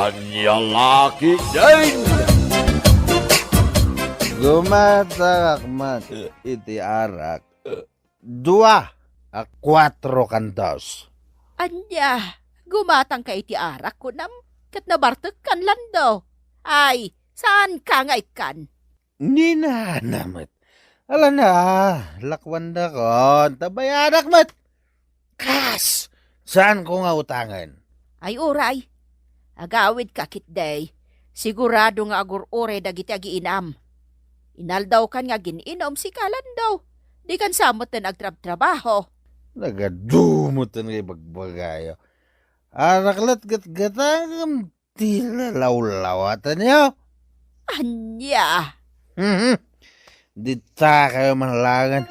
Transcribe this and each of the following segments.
Anyang laki din! Gumatagak man iti arak. 2 a 4 kantos. Anya, gumatang ka iti arak ko nam, kat nabartag kan lando. Ay, saan ka nga ikan? Ni na namat. Ala na, lakwan na ko. Tabayanak mat. Kas! Saan ko nga utangan? Ay uray, agawid ka kitday. Sigurado nga agur-ure dagiti agiinam. Inaldaw kan nga gininom si kalandaw. Di kan samot na nagtrab-trabaho. Nagadumot na ibagbagayo. Araklat gat-gatang tila lawlawatan niyo. Anya, Dita kayo manlangan.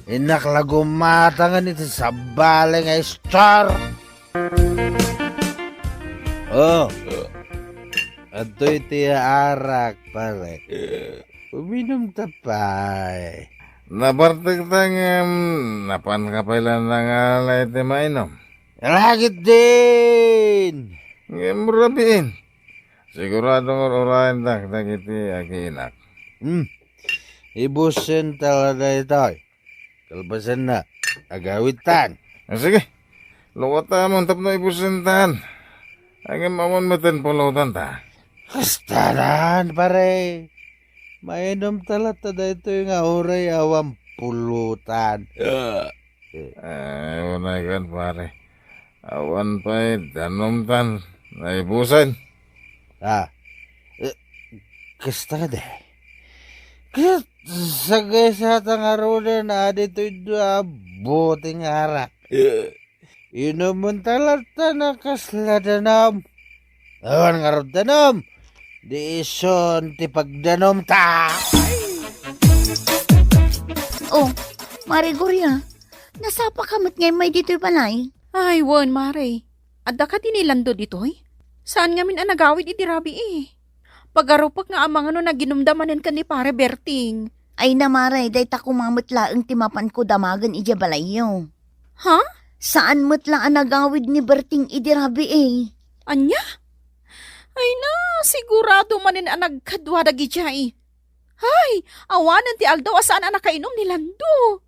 Inaklagumatangan ito sa bale nga star. Oh. Ato iti arak pare. Uminom tapay. Nabartag tangem, napan kapailan na nga alay ti mainom. Lagit din. Ngem rabiin. Siguradong orayan dagiti agiinak. Ibusin talaga ito. Kalbasan na. Agawitan. Sige, luwata mo tapno ipusintahan. Agam amon matin pulutan ta. Kastaran pare. Mainom talata da ito yung auray awang pulutan. Ay, unay kan pare. Awan pa'y danumtan na ibusin. Kasta ka de. Kaya sagay sa tangarunan na dito yung buting arak. Inumun talata na kasladanam. Awan nga rin danam. Di ison ti pagdanom ta. Oh, Marigorya, nasapa kamot ngayon may dito'y balay. ay wan mare. Adda ka tinilando ditoy? Saan nga min anagawid iti rabi eh? Pagarupak nga amang ano na ginumdamanan ka ni pare Berting. Ay namaray, day ta kumamutla ang timapan ko damagan ija balayo. Ha? Saan mutla ang nagawid ni Berting idirabi eh? Anya? Ay na, sigurado manin ang nagkadwa dagi jay. Hay, awanan ti Aldo asaan ang nakainom ni Lando.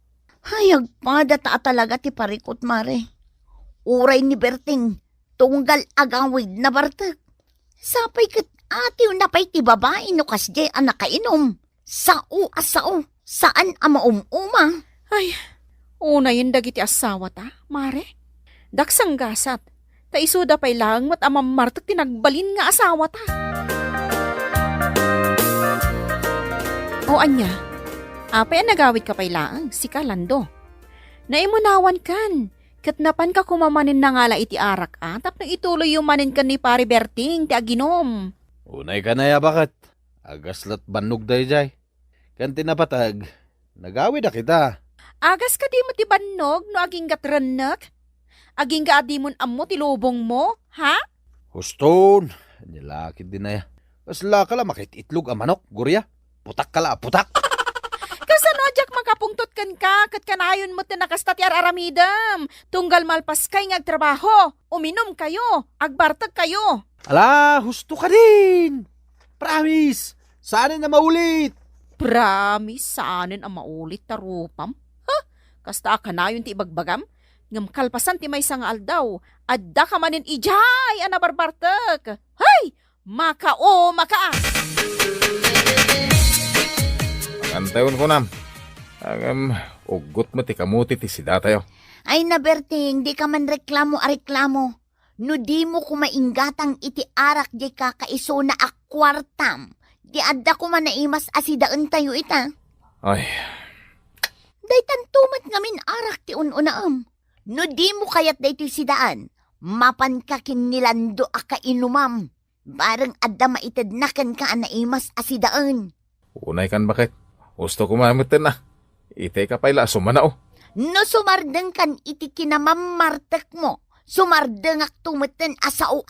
Hayag pa, data talaga ti parikot mare. Uray ni Berting, tunggal agawid na bartak. Sapay kat atiw na pa'y ti babae no kasjay ang nakainom. Sao asao, saan ang maumuma? Ay, una yun dagiti asawa ta, mare. Daksang gasat, ta isuda pa'y lang mat amam martak tinagbalin nga asawa ta. O anya, apay nagawid ka pa'y lang, si Kalando. Naimunawan kan, katnapan ka kumamanin na ngala iti arak tap na ituloy yung manin kan ni pare Berting ti aginom. Unay ka na ya bakit? Agaslat banog day jay. Kan tinapatag, nagawid na kita. Agas ka di mo ti bannog no aging gatranak? Aging ga adi mon ammo ti lubong mo, ha? Huston, nilakid din na ya. Kasla ka lang makititlog ang manok, gurya. Putak ka la, putak. Kasano ajak makapungtot kan ka, kat kanayon mo ti nakastatyar aramidam. Tunggal malpas kay nga agtrabaho, uminom kayo, agbartag kayo. Ala, husto ka din. Promise, saan na maulit? Promise, saanin ang maulit tarupam? Ha? Kasta ka na yun ti ibagbagam? Ngam kalpasan ti may nga aldaw, adda ka manin ijay, anabarbartek. Hay! Makao, makaa! Antayon ko nam. Agam, ugot mo ti kamuti ti sida tayo. Ay na Berting, di ka man reklamo. No di mo kumainggatang iti arak di kakaiso na akwartam. Di adda ko man naimas asidaan tayo ita. Ay, Day tantumat ngamin arak ti unaam. No di mo kayat day ti sidaan, mapan ka kinilando a kainumam. Barang adda maitednakan ka ang naimas asidaan. unay kan bakit? Gusto ko mamutin na. Ite ka pa'y sumanao. No sumardeng kan iti kinamammartek mo, sumardeng ak tumeten asao.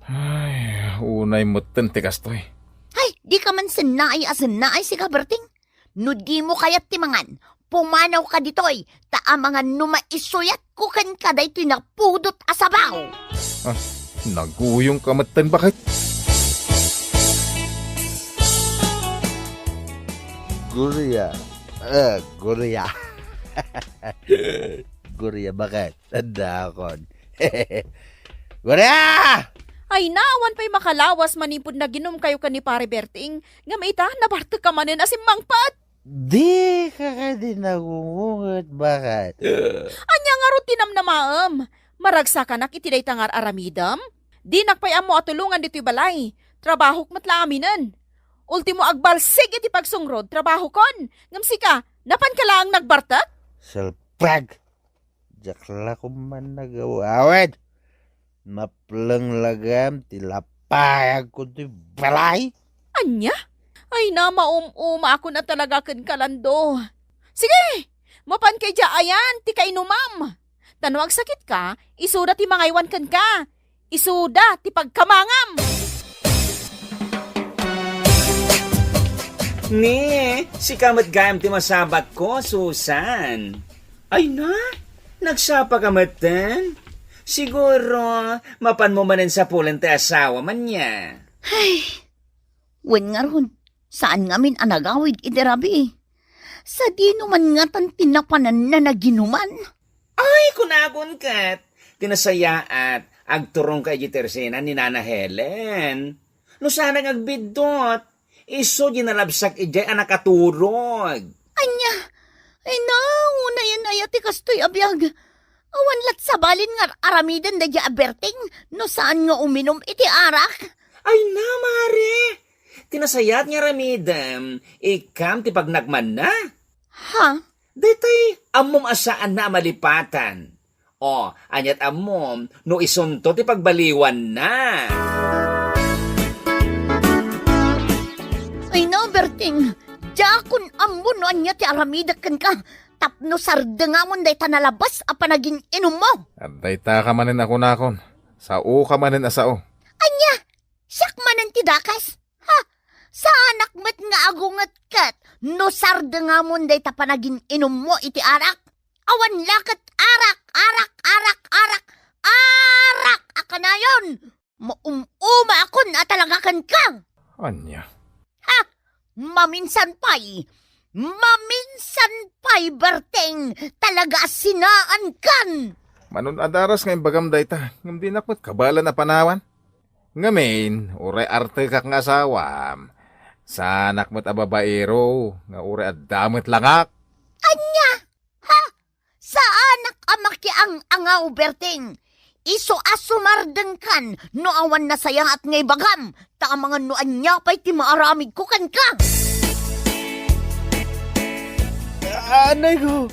Ay, unay mutin ti kastoy. Ay, di ka man sanay si Kaberting. No di mo kayat timangan, pumanaw ka ditoy, taa mga numaisuyat ko kan kaday tinapudot asabaw. Naguyong kamatan bakit? Gurya. Gurya. Gurya, bakit? Tanda akon. Gurya! Ay naawan pa'y makalawas manipod na ginom kayo ka ni Pare Berting. Nga maita, nabarta ka manin asim mangpat. Di ka ka din nagungungot, bakit? Anya nga ro tinam na maam. Maragsa ka nak itiday tangar aramidam. Di nakpayam mo atulungan dito'y balay. Trabahok matla aminan. Ultimo agbalsig iti pagsungrod, trabaho kon. Ngamsi ka, napan ka lang nagbartak? Salpag! Jakla ko man nagawawid. Maplang lagam, tilapayag ko di balay. Anya? Ay na, maum-uma ako na talaga kan kalando. Sige, mapan kay ayan, ti kainumam. Tanwag sakit ka, isuda ti mangaywan kan ka. Isuda ti pagkamangam. Ni, si kamat gayam ti masabat ko, Susan. Ay na, nagsapa kamatan. Siguro, mapan mo manin sa pulan ti asawa man niya. Ay, wen nga ron, saan ngamin anagawid itirabi? Sa di naman nga tan tinapanan na naginuman. Ay, kunagon kat. Tinasaya at agturong kay Jitersena ni Nana Helen. No sana agbidot. Iso ginalabsak ijay anak katurog. Anya, ay na, una yan ay ati kastoy abiyag. Awan lat sabalin nga aramidan da ja aberting, no saan nga uminom iti arak. Ay na, mare. Tinasayat nga ramidam. Ikam ti pagnagman na. Ha? Detay, amom asaan na malipatan. O, anyat amom, no isunto ti pagbaliwan na. Ay na, Berting, jakon ambon no anya ti aramidak kan ka. Tapno sarda nga mon day tanalabas a panaging inom mo. At dayta ka manin ako nakon. Sao ka manin asao. Anya, siyak manan ti dakas. Ha? Sa anak met nga agungat kat, no sarda nga mon day tapanagin inom mo iti arak. Awan lakat arak, arak, arak, arak, arak, akanayon. Maumuma akon at talagakan kang. Anya. Ha? Maminsan pa'y, Berting, talaga sinaan kan. Manon adaras ngayon bagam dayta. Ngam di nakot kabala na panawan. Ngamin, uray arte kak nga asawam. Sanak mo't ababaero, nga uray adamot langak. Anya? Ha? Sa anak amaki ang angaw, Berting. Iso asumardeng kan, no awan na sayang at ngay bagam. Ta mga no anya pa'y ti maaramig ko kan ka. Anay ko,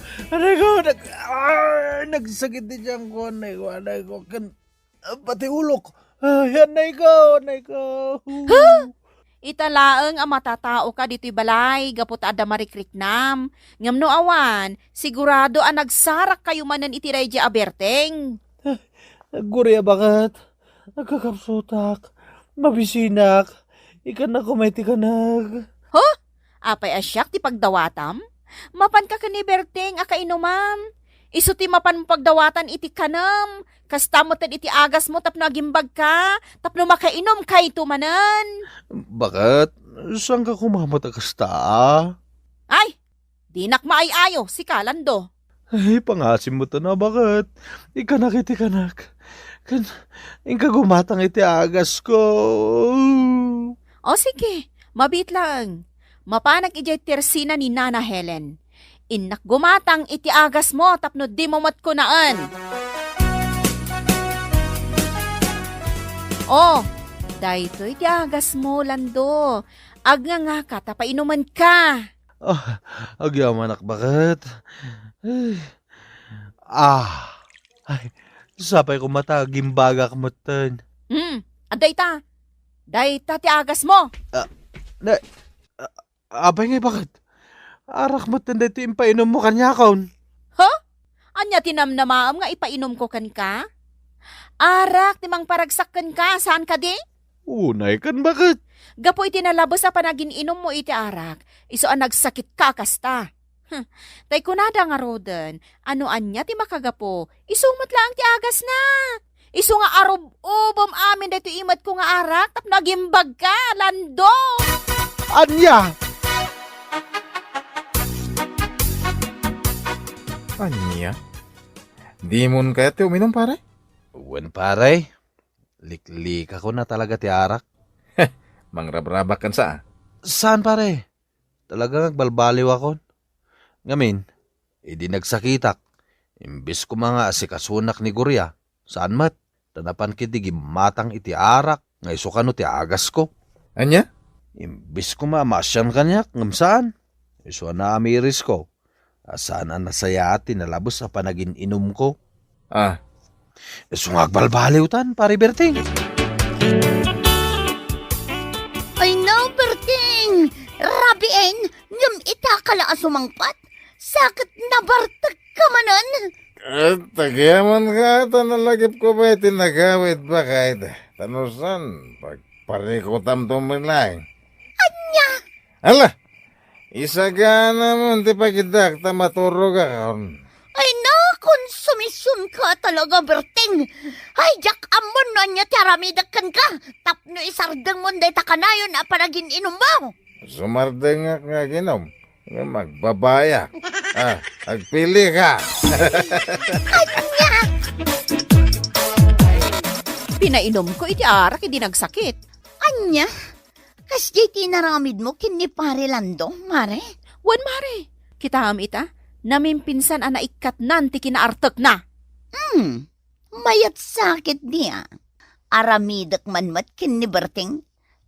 nagsakit din siyang ko, anay ko, pati ulok. Ay, anay ko. Italaeng ang matatao ka dito'y balay, gapot ada marikriknam. Ngam no awan, sigurado ang nagsarak kayo manan itiray di aberteng. Gurya, bakit? Nagkakapsutak, mabisinak, ikan na kumaiti ka nag. Apay asyak ti pagdawatam? Mapan ka ni Berteng a kainumam. Isu ti mapan mo pagdawatan iti kanam. Kasta mo tan iti agas mo tapno agimbag ka. Tapno makainom kay tumanan. Bakit? Saan ka kumamot kasta? Ay, dinak maayayo si Kalando. Ay, pangasim mo to na, bakit? Ikanak iti kanak. Inka gumatang iti agas ko. O sige, mabit lang. Mapanag ijay tersina ni Nana Helen. Inak gumatang iti agas mo tapno di mo matkunaan. Oh, dayto iti agas mo, Lando. Agnga nga ka, tapainuman ka. Agyaman ak, bakit? Ay, sapay ko mata, gimbaga kamutan. Dayta. Dayta ti agas mo. Abay ngay, bakit? Arak mo tanda ito impainom mo kanya kaon. Anya tinamnamaam nga ipainom ko kan ka? Arak, timang paragsakan ka, saan ka di? Unay kan, bakit? Gapo iti nalabos sa panagin inom mo iti arak, iso ang nagsakit ka kasta. Tay kunada nga roden, ano anya ti makagapo, isumat lang ti agas na. Iso nga arob-ubom amin dito imat ko nga arak, tap nagimbag ka, Lando! Anya! Anya? Di mo kaya ti uminom, pare? Uwan pare, liklik ako na talaga ti arak. Mangrabrabak kan sa. Saan pare? Talaga nagbalbaliw ako. Ngamin, di nagsakitak. Imbis ko mga asikasunak ni Gurya. Saan mat? Tanapan kiti gimatang iti arak. Ngay sukano ti agas ko. Anya? Imbis ko mamasyan kanyak. Ngam saan? Iso na amiris ko. Saan ang nasaya at tinalabos sa panagin inom ko. Ah, Iso nga agbalbaliw tan, pare Berting. Ay no, Berting! Rabiin, ngam itakala sumangpat. Sakit na bartag ka manan. Tagyaman ka, tanalagip ko ba tinagawid ba kahit tanusan, pagparikutam tumilang. Anya! Ala, isa ka naman, ti pagidak, tamaturo ka kaon. Ay na, konsumisyon ka talaga, Berting. Ay, jak amon na niya tiaramidakan ka. Tapno isardang mo day takanayon na panagin inom mo. Sumardeng nga ginom, nga magbabayak. Agpili ka. Pinainom ko iti arak, hindi nagsakit. Anya? Kas di naramid mo kini pare Lando, mare? Wan mare, kita ita, namimpinsan ana ikat nanti kinaartek na. Mayat sakit niya. Aramidak man mat kini Berting.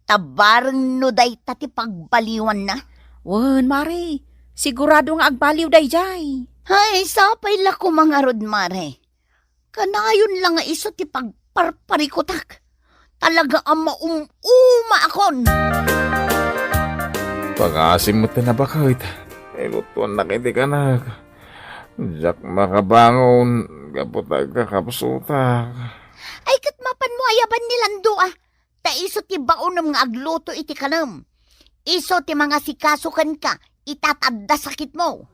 Tabarang no day tati pagbaliwan na. Wan mare, sigurado nga agbaliw dayjay. Ay, sapay la ko mga rod, mare. Kanayon lang nga iso ti pagparparikutak. Talaga ang maumuma akon. Pag-asim mo na ba kahit? Lutuan na kiti ka na. Jak makabangon, kaputag ka kapsuta. Ay, kat mapan mo ayaban ni Lando ah. Ta iso ti baonom nga agluto iti kanam. Iso ti mga sikasukan ka, itatadda sakit mo.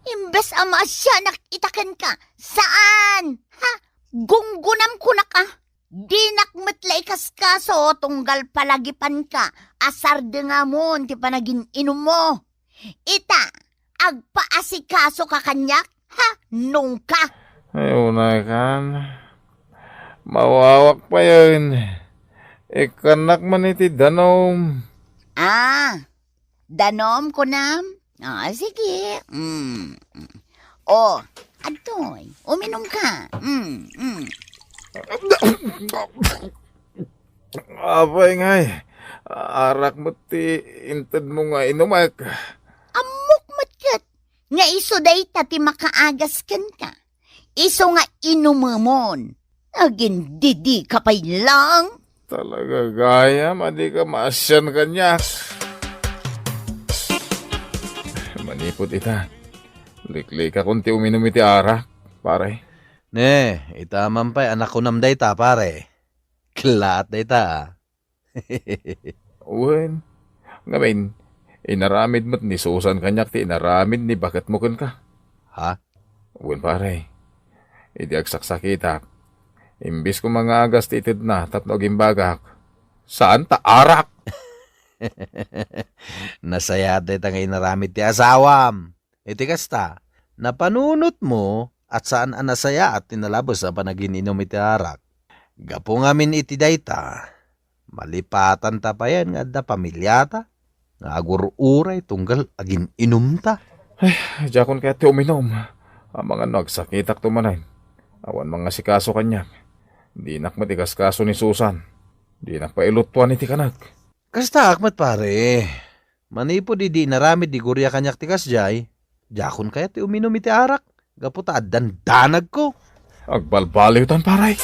Imbes ama siya nakitakan ka. Saan? Ha? Gunggunam ko na ka. Di nakmetlay kas kaso, tunggal palagipan ka. Asar de nga mo, ti panagin inom mo. Ita, agpaasikaso ka kanyak? Ha? Nung ka. Ay, una kan. Mawawak pa yun. Ikanak man iti danom. Danom ko na. Sige. Adoy, uminom ka. Apay ngay. Arak mo ti intad mo nga inumak. Amok matkat. Nga iso day tati makaagas kan ka. Iso nga inumamon. Agin didi kapay lang. Talaga gaya, madi ka maasyan kanyak. Manipot ita. Liklik ka kunti uminom iti arak, pare. Ne, itaman pa'y anak ko namday ta, pare. Klat day ta. Uwan. Ngamin, inaramid mo't ni Susan kanyak ti inaramid ni bakit mo kun ka. Ha? Uwan pare. Idi agsaksakitak. Imbis ko mga agas titid na tapno gimbagak. Saan ta arak? Nasaya day ta ngayon naramid ti asawam. Iti kasta, napanunot mo at saan ang nasaya at tinalabos sa panagininom iti arak. Gapo ngamin iti dayta, malipatan ta pa yan nga da pamilyata, nga agururay tunggal agin inom ta. Jakon kaya ti uminom. Ang mga nagsakitak tumanay. Awan mga sikaso kanya. Di nakmatigas kaso ni Susan. Di nakpailutpuan iti kanag. Kasta akmat pare, manipo di naramid di gurya kanyak tikas jay, jakon kaya ti uminom iti arak, gapo ta addan danag ko. Agbalbaliw tan paray.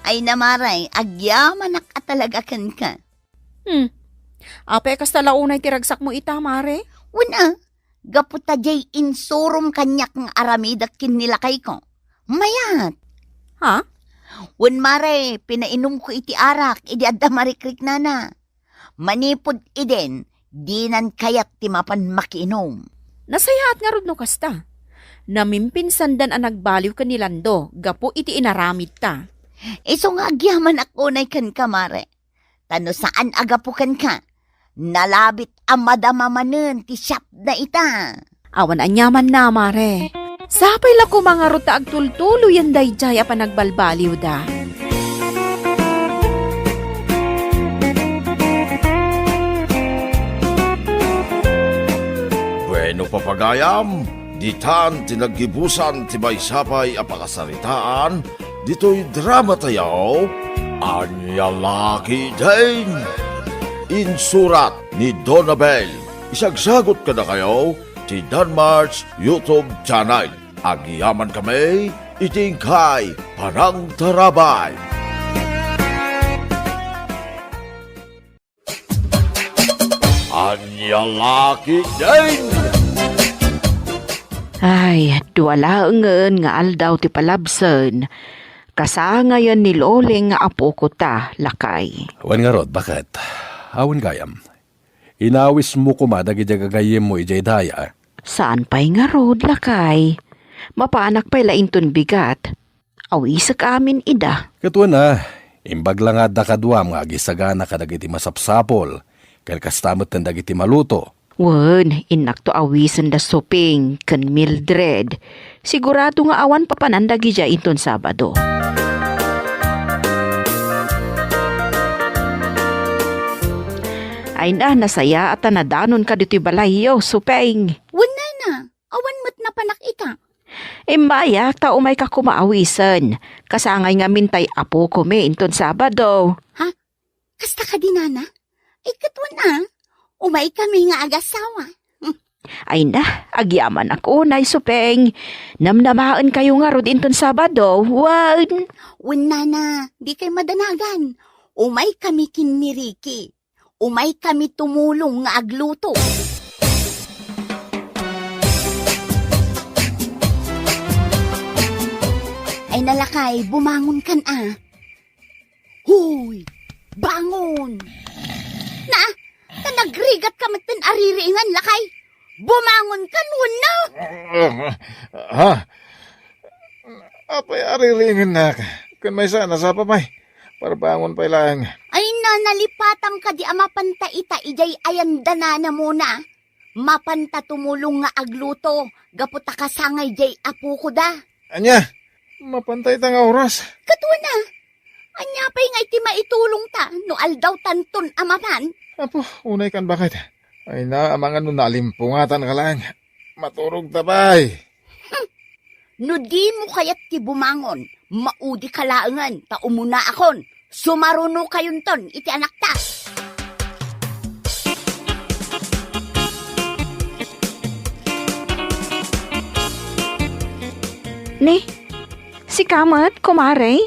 Ay namaray, agyaman nakatalaga kan ka. Apay kas talaunay tiragsak mo ita, mare? Una, gaputa jay insurum kanyak ng aramidak kinilakay ko. Mayat. Ha? Wan mare, pinainom ko iti arak, idi adda marikrik nana. Manipod iden, dinan kayat timapan makiinom. Nasayaat nga rod no kasta. Namimpinsandan ang nagbaliw ka ni Lando, gapo iti inaramid ta. Iso nga agyaman ako na kan kamare. Tano saan agapukan ka? Nalabit ang madamamanen ti shop na ita. Awan anyaman na, mare. Sapay la ko mga ruta agtultulo yan dayjay pa nagbalbaliw da. Bueno papagayam, ditan tinagibusan ti may sapay apakasaritaan, dito'y drama tayaw, Anya Laki Jane. Insurat ni Donabel, isagsagot ka na kayo, ti Danmar's YouTube channel. Agyaman kami, itingkay parang tarabay. Anya Laki Jane. Ay, duwala ngen nga aldaw ti palabsen. Kasangayan ni Loling nga apo ko ta, lakay. Wan nga rod, bakit? Awan gayam. Inawis mo kumadag ijagagayim mo ijay daya. Saan pa'y nga rod, lakay? Mapanak pa'y lainton bigat. Awisak amin ida. Katuan na, imbag lang nga dakadwam nga gisagana kadag iti masapsapol. Kaya kastamot ng dagiti maluto. Wen, inak to awisen da suping, kan Mildred. Sigurado nga awan papanandagi dya inton Sabado. Ay na, nasaya at nadanon ka dito'y balayo, supeng. Wala na. Awan mo't napanak ita. Imbaya, tao may ka kumaawisan. Kasangay nga mintay apo ko me inton Sabado. Kasta ka dinana? Ikatwan na. Umay kami nga agasawa. Ay na, agyaman ako, nay supeng. Namnamaan kayo nga rod inton Sabado. Wan. Wala na. Di kay madanagan. Umay kami kinmiriki. Umay kami tumulong nga agluto. Ay nalakay, bumangon kan Huy! Bangon! Na! Tanagrigat ka matin ariringan, lakay! Bumangon kan, wala! Ha? Apay arilingan na. Kan may sana sa papay. Para bangon pa lang. Ay na, nalipatang ka di amapanta ita, ijay ayandana na muna. Mapanta tumulong nga agluto, gaputa kasangay jay apo ko da. Anya, mapantay ta nga oras. Katwa na, anya pa'y nga iti maitulong ta, no aldaw tanton amapan. Apo, unay kan bakit? Ay na, amangan no nalimpungatan ka lang. Maturog tabay. No di mo kaya't ti bumangon, maudi kalaangan, ta umuna akon. Sumaruno kayon ton, iti anak ta. Ni, si Kamat, kumare,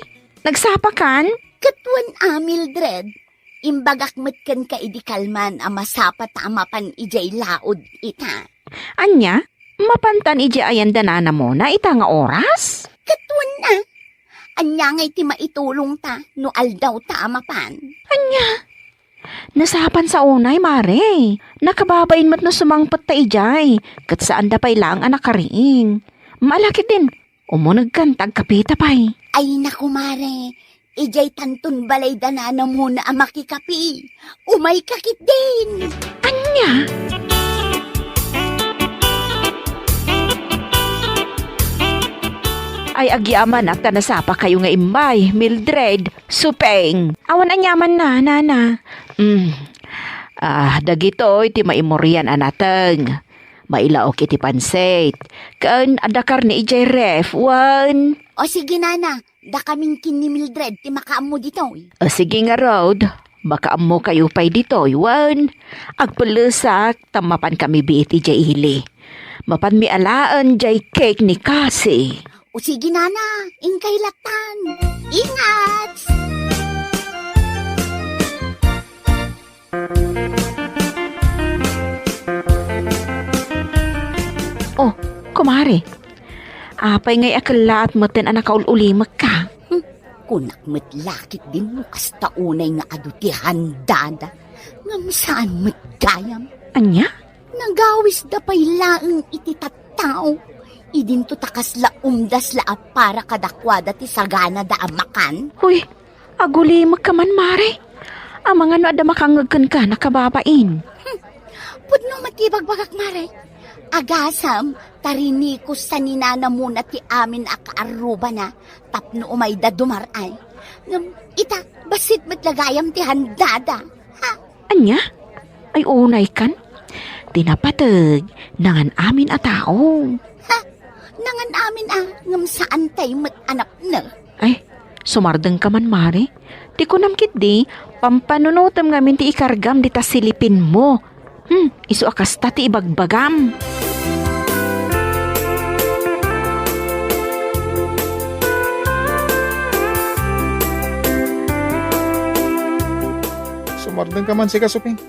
nagsapakan? Katwan Mildred, imbagak metken ka idikalman ang masapat amapan ijay laod ita. Anya, mapantan iji ayanda na mo na ita nga oras? Katwan na, anya ngay ti maitulong ta, no aldaw ta amapan. Nasapan sa unay, mare. Nakababain mat no sumangpat ta ijay. Kat saan da pa'y lang anak kariing. Malaki din. Umunag kan tagkapita pa'y. Ay naku mare, ijay tanton balay danana muna ang makikapi. Umay kakit din. Anya? Ay agyaman at nasapa kayo nga imbay, Mildred, supeng. Awan anyaman na, nana. Dagito iti maimorian anateng. Mailaok iti pansit. Kaan adakar ni ijay ref, wan. O sige nana, da kaming kin ni Mildred, ti makaam mo dito. Sige nga, Rod. Baka mo kayo pa'y dito, wan. Agpulusak, tamapan kami biti jay ili. Mapan mi alaan jay cake ni Cassie. O sige nana, ingkay latan. Ingat! Oh, kumare. Apay ngay akala at matin anak kaululimak ka. Kunak matlakit din mo kasta unay nga adu ti handada. Ngam saan matgayam? Anya? Nagawis da pay laeng iti tattao. Idin to takas la umdas la para kadakwada ti sagana da amakan. Huy, aguli magkaman, Mare. Ang mga no ada makangagkan ka nakababain. Pudno matibag-bagak, Mare. Agasam, tarini ko sa ninana muna ti amin akaaruba na tapno umay da dumaray. Ita, basit matlagayam ti handada. Ha? Anya? Ay unay kan? Tinapatag, nangan amin a tao. Ha? Nangan amin ngam saan tay anak na. Ay, sumardeng ka man, Mare. Di ko namkit di, pampanunutam ngamin ti ikargam di ta silipin mo. Isu akasta ti ibagbagam. Sumardeng ka man si Kasuping.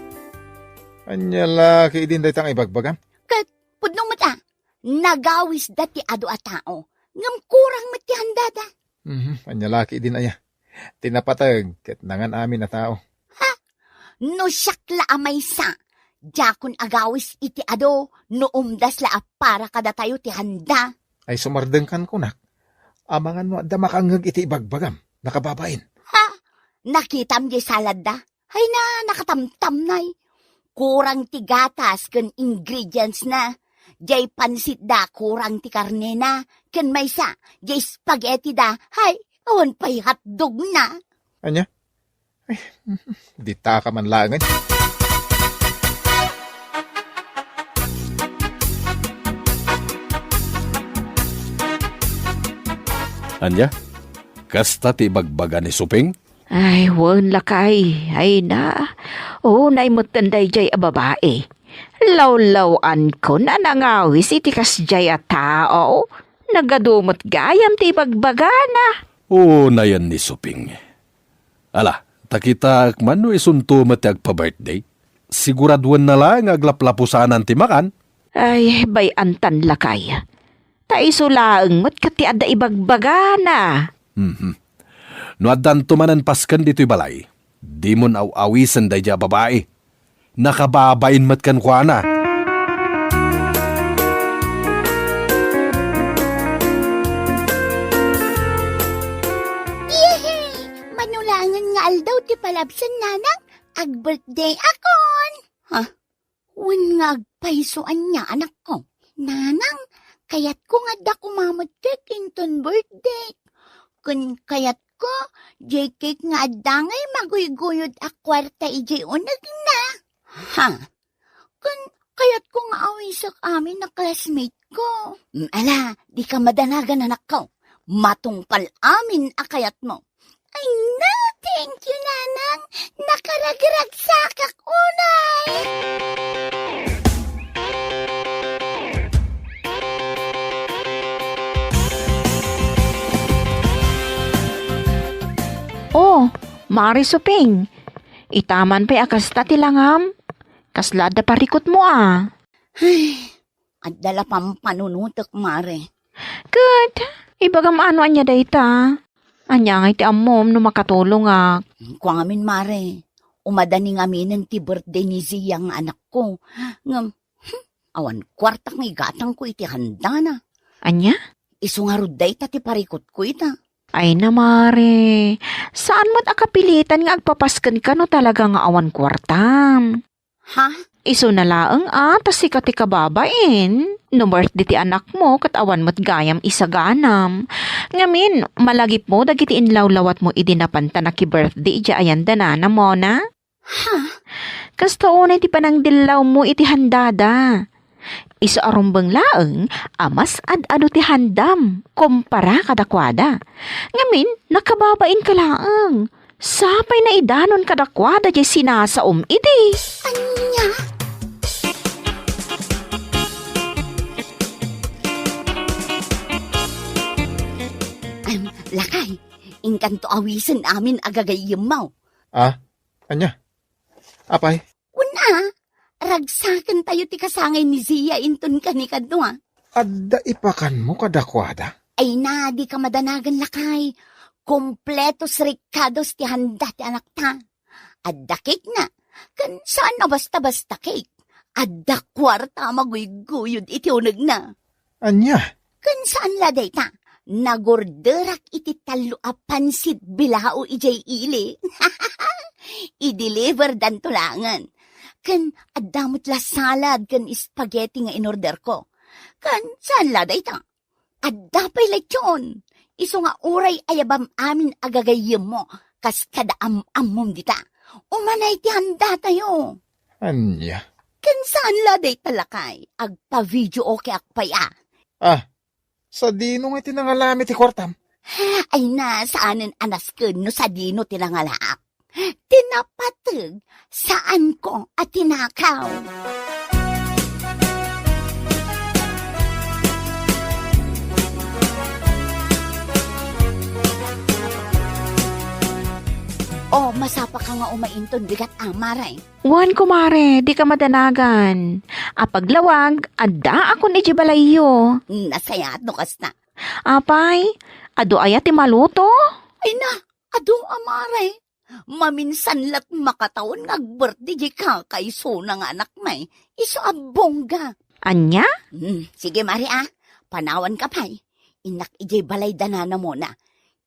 Anya laki din day tang ibagbagam. Kat, pudno mata, nagawis dati ado a tao. Ngam kurang mati handada. Anya laki din aya. Tinapatag, ket nangan amin na tao. No syakla amay sa. Jakon agawis iti ado, no umdas la para kada tayo ti handa. Ay sumardeng kan kunak. Amangan mo da makangag iti ibagbagam. Nakababain. Ha? Nakitam di salad da? Hay na, nakatamtam nay. Kurang ti gatas ken ingredients na. Jay pansit da, kurang ti karne na. Ken maysa, jay spaghetti da. Hay, awan pa'y hotdog na. Anya? Ay, di ta ka man langan. Anya? Kasta ti bagbaga ni Suping? Ay, wan lakay. Ay na. Oo, naimutanday jay a babae. Lawlawan ko na nangawis iti kasjay a tao. Nagadumot gayam ti bagbaga na. Oo na yan ni Suping. Ala, takita man no isunto mati agpa-birthday. Siguraduan na lang aglaplapusanan ti makan. Ay, bayantan lakay. Taisulaang mat kati ada ibagbaga na. No adan tumanan paskan dito'y balay. Di mon aw-awisan day ja babae. Nakababain mat kan kwa na. Yehey! Manulangan nga aldaw ti palabsan nanang ag-birthday akon. Ha? Wan nga agpaisuan niya anak ko. Nanang, kayat ko nga da kumamot kinton birthday. Kun kayat ko, jay cake nga adangay maguygoyod a kwarta ijay unag na. Ha? Kun kayat ko nga awisak amin na classmate ko. Ala, di ka madanagan anak ko. Matungpal amin akayat mo. Ay na, thank you nanang. Nakaragragsak unay. Oh, Mari Suping. Itaman pa'y akasta tilangam. Kaslada parikot mo ah. Ay, adala pang panunutok, Mare. Good. Ibagam ano anya dayta. Anya nga iti amom no makatulong ah. Kung amin, Mare, umadani nga aminin ti birthday ni Zia nga anak ko. Ngam, awan kwartak nga igatang ko iti handa na. Anya? Isu nga ruday ta ti parikot ko ita. Ay na Mare. Saan mo't akapilitan nga agpapaskan ka no talaga nga awan kwartam? Ha? Iso na laeng tas sikat ti kababain. No birthday ti anak mo kat awan mo't gayam isaganam. Ngamin, malagip mo dagiti inlawlawat mo idinapanta na ki birthday ija ayan danana mo na. Ha? Kasta unay ti panang dilaw mo iti handada. Iso arumbang laeng, amas ad-ado ti handam, kumpara kadakwada. Ngamin, nakababain ka laeng. Sapay na idanon kadakwada jay sinasaom iti. Anya? Lakay, ingkanto awisan amin agagayim mo. Anya? Apay? Una, ragsakan tayo ti kasangay ni Zia inton kanikadno ah. Adda ipakan mo kadakwada? Ay na, di ka madanagan lakay. Kompletos ricados ti handa ti anak ta. Adda cake na. Kan saan na basta-basta cake? Adda kwarta maguyuguyod iti uneg na. Anya? Kan saan la dayta? Nagorderak iti talo a pansit bilao ijay ili. I-deliver dan tulangan. Kan addamot la salad kan spaghetti nga inorder ko. Kan saan la dayta? Adda pa'y lechon. Iso nga uray ayabam amin agagayem mo. Kas kada amom dita. Umanay ti handa tayo. Anya? Kan saan la dayta lakay? Agpa-video okay akpaya. Sa dino nga tinangalami ti kwartam. Ay na, saanin anas ko no sa dino tinangalaak. Tinapatag saan ko at tinakaw. Oh, masapa ka nga umainton bigat amaray. Wan kumare, di ka madanagan. Apaglawag, adda ako ni Jibalayo. Nasayat no kasta. Apay, ado ayat ti maluto? Ay na, ado amaray. Maminsan lat makataon nag-birthday di kakaiso ng anak may. Iso abongga. Anya? Sige mari panawan ka pa'y. Inak ijay balay danana mo na.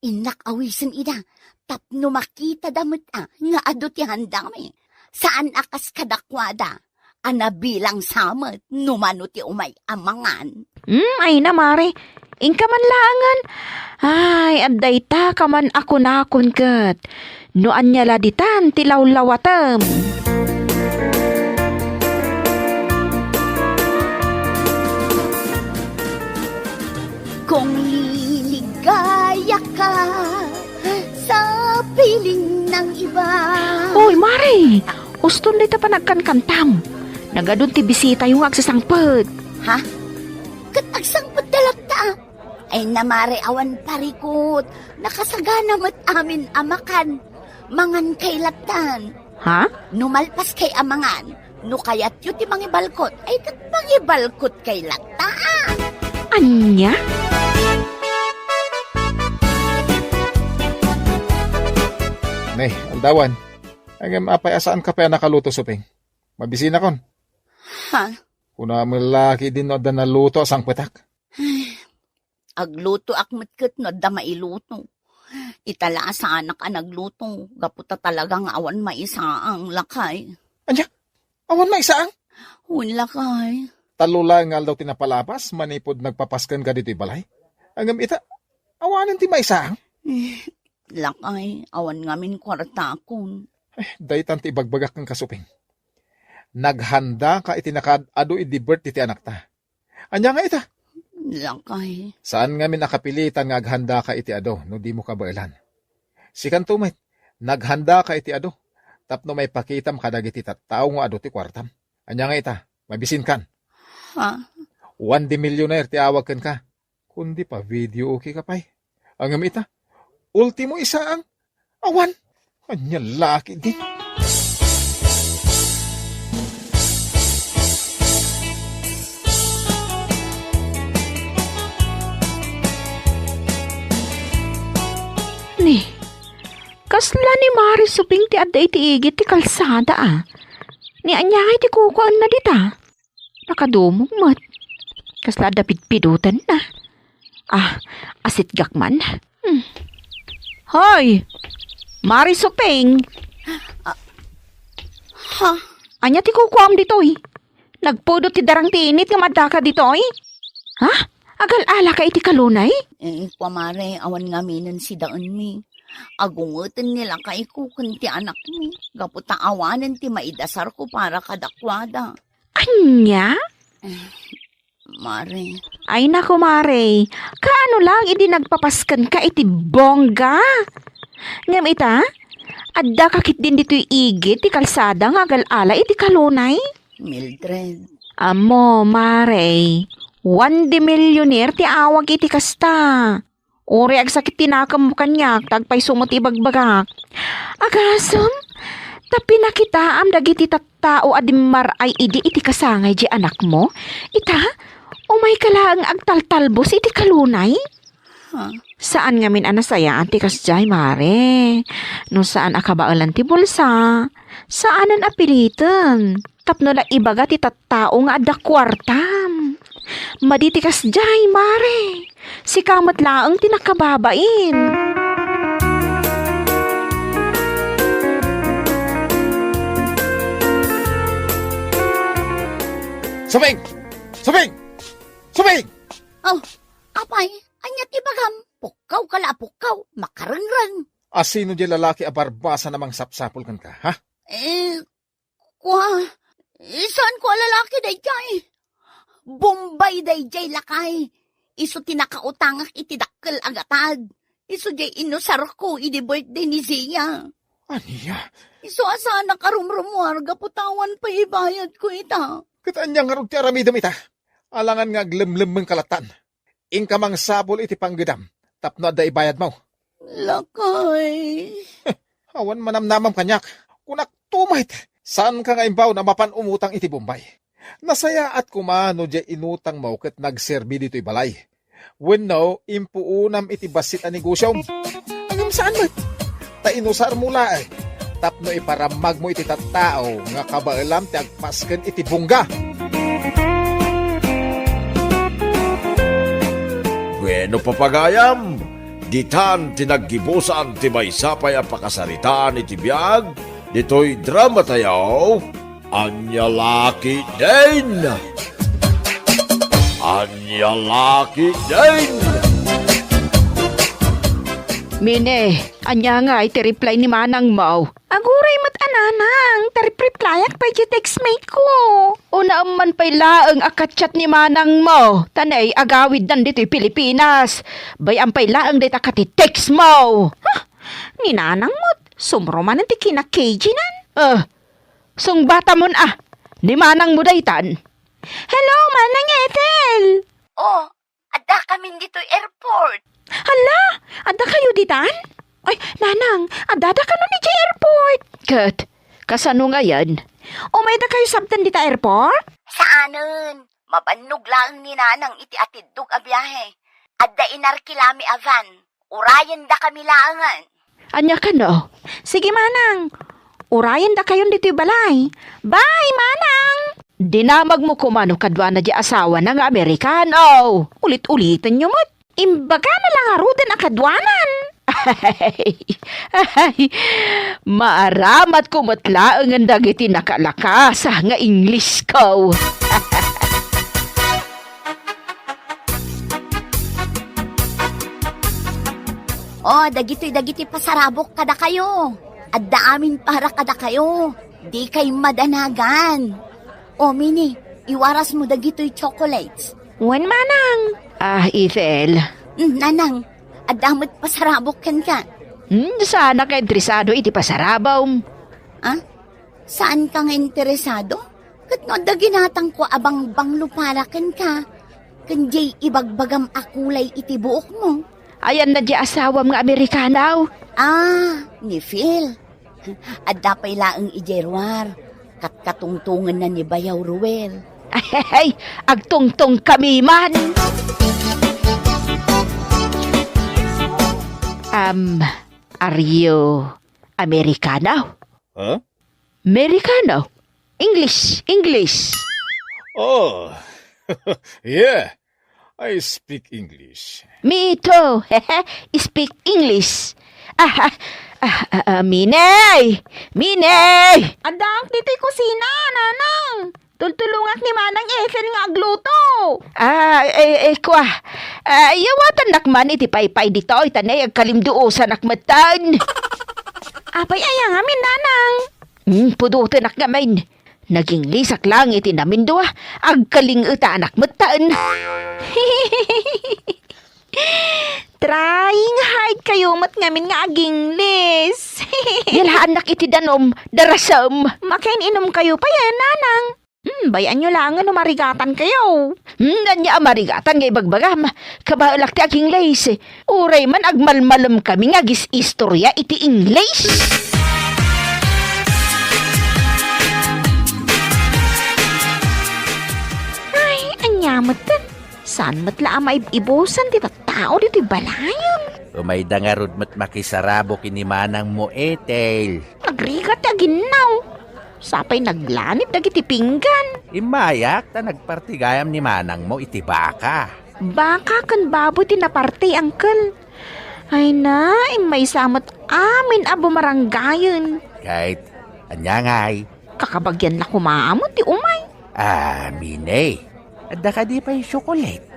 Inak awisan ida. Tapno makita damot nga ado ti handa may. Saan akas kadakwada? Ana bilang samot, numano ti umay amangan. Ay na mare, ingka man langan. Ay, adday ta kaman ako na akon ket. Noan niya laditan ti lawlawatem. Kung liligaya ka sa piling ng iba. Hoy mare, uston dito pa nagkankantam. Nagadun ti bisita yung agsasangpet. Ha? Katagsang padalagta. Ay namare awan parikot. Nakasagana mo't amin amakan. Mangan kay latan. Ha? Numalpas kay amangan. No kayat yu ti mangibalkot. Ay kat mangibalkot kay latan. Anya? Nay, aldawan. Ang apay asaan ka pa nakaluto suping? Mabisina kon. Ha? Kuna malaki din no da naluto asang petak. Agluto akmat no da mailuto. Itala sa anak nagluto. Gaputa talagang awan maisa ang lakay. Anya? Awan na isaang? Hun lakay. Talula nga daw tinapalapas, manipod nagpapaskan ka dito balay. Ang ita, awanan ti maisaang? Lakay, awan ngamin kwarta akon. Daytan ti bagbagak ng kasuping. Naghanda ka itinakad-ado idibert iti anak ta. Anya nga ita? Lakay. Saan nga nakapilitan nga aghanda ka iti ado no di mo kabailan? Sikan tumit, naghanda ka iti ado. Tapno may pakitam kadagiti tattao nga ado ti kwartam. Anya nga ita, mabisin kan. Ha? 1 millionaire ti awag kan ka. Kundi pa video okay ka pay. Ang ita, ultimo isa ang awan. Anya laki di. Ni, kasla ni Mari suping ti adday ti igit ti kalsada Ni anyangay ti kukuan na dita. Nakadumog mat. Kasla dapit pidutan na. Asit gakman. Hoy! Mari suping! Ha? Anya ti kukuam ditoy. Nagpudo ti darang ti init nga madaka ditoy. Ha? Agal-ala ka iti kalunay? Pamare, awan nga minan si daan mi. Agungutan nila kay kukan ti anak mi. Gaputa awanan ti maidasar ko para kadakwada. Anya? Mare. Ay nako Mare, kaano lang idi nagpapaskan ka iti bongga? Ngam ita, adda kakit din dito'y igit ti kalsada nga agal-ala iti kalunay? Mildred. Amo, Mare, 1 millionaire ti awag iti kasta. Uri ag sakit tinakam mo kanyak, tagpay sumot ibagbagak. Agasam, tapi nakitaam dagiti tattao adimar ay idi iti kasangay di anak mo. Ita, umay kalaang agtaltalbos iti kalunay. Ha? Saan ngamin anasaya anti kasjay, Mare? No saan akabaalan ti bulsa? Saanan apilitan? Tapno na ibaga ti tattao nga adda kwartam. Maditikas jay, mare. Si kamat laang tinakababain. Subing! Subing! Subing! Oh, apay, anya ti bagam. Pukaw kala pukaw, makarengreng. Asino di lalaki a barbasa namang sapsapol kan ka, ha? Saan ko lalaki day jay? Bombay day jay lakay. Iso tinakautangak itidakkel agatad. Iso jay inusar ko idi birthday ni Zia. Aniya, Iso asa nakarumrumuar gaputawan pa ibayad ko ita. katanyang nga ti aramidam ita. Alangan nga aglemlem mong kalatan. Ingka mang sapol iti panggedam. Tapno adda ibayad mo. Lakay. Awan manamnamam kanyak. Kunak tumait. Saan ka nga imbaw na mapan umutang iti Bombay? Nasaya at kumano di inutang mo kat nagserbi dito ibalay. When no, impuunam iti basit a negosyo. Angam saan mo? Ta inusar mula eh. Tapno iparamag mo iti tattao nga kabailam ti agpasken iti bungga. Bueno papagayam, ditan tinaggibusan ti maysapay a pakasaritaan iti biyag, dito'y drama tayaw, Anyalaki din! Anyalaki din! Mine, anya nga iti reply ni manang mo. Aguray mat ananang, tarip-replyak pa iti textmate ko. Una man pa'y laang akatchat ni manang mo. Tanay, agawid nandito'y Pilipinas. Bayang pa'y laang dita kati text mo. Ni nanang mo't, sumroman ang tikina KG nan. Sung bata mon ni manang mo daytan. Hello, manang Ethel. Oh, ada kami dito airport. Hala, ada kayo ditan? Ay, nanang, adada ka nun ni airport. Kat, kasano nga yan? O may da kayo sabtan dita airport? Saanen? Mabannog lang ni nanang iti atidog a biyahe. Adda inarkilami avan. Urayan da kami laangan. Anya ka no? Sige manang, urayan da kayon dito balay. Bye, manang! Dinamag mo kumano kadwa na di asawa ng Amerikano. Ulit-ulitan nyo mo't. Imbaga na lang arudan akadwanan. Ay, maaramat ko matlaang ang dagiti nakalakas nga English ko. Oh, dagitoy pasarabok kada kayo. Adda amin para kada kayo. Di kay madanagan. O, Mini, iwaras mo dagitoy chocolates. Wan manang. Ethel. Nanang, adamot pasarabok kan ka. Sana ka interesado iti pasarabaw. Saan ka nga interesado? Kat no, da ginatang ko abang banglupara kan ka. Kanjay ibagbagam akulay iti buok mo. Ayan na di asawa mga Amerikanaw. Ni Phil. Adda pa'y laang ijerwar. Katkatungtungan na ni Bayaw Ruel. Ay, agtungtong kami man. Are you Americano? Huh? Americano? English. Oh, yeah. I speak English. Me too. Speak English. Minay! Adang, dito'y kusina, nanang. Tultulungak ni manang Ethel nga agluto. Yawatan nakman iti paypay dito, itanay agkalimduosan nakmatan. Apay ayang amin, nanang. Pudutin nakgamin. Naging lisak lang iti namin doa, agkaling ita nakmatan. Trying hard kayo mat ngamin nga aging lis. Yalahan nak iti danom, darasam. Makain inom kayo pa yan, nanang. Bayan nyo lang ano marigatan kayo. Ganya marigatan nga ibagbagam. Kabalak ti aging lis. Uray man agmalmalam kami nga gis istorya iti English. Ay, anyamat tan. Saan matla maibusan ti tao dito balayon? Umay da nga rod mat makisarabo kini manang mo, Ethel. Agrigat aginaw. Sapay naglanip dagiti pinggan. Imayak ta nagpartigayam ni manang mo iti baka. Baka kan baboy tinaparte, Uncle. Ay na, may samot amin abo maranggayon. Kahit anyangay. Kakabagyan na kumamot, ti umay. Mine. Adda ka di pa yung chocolate.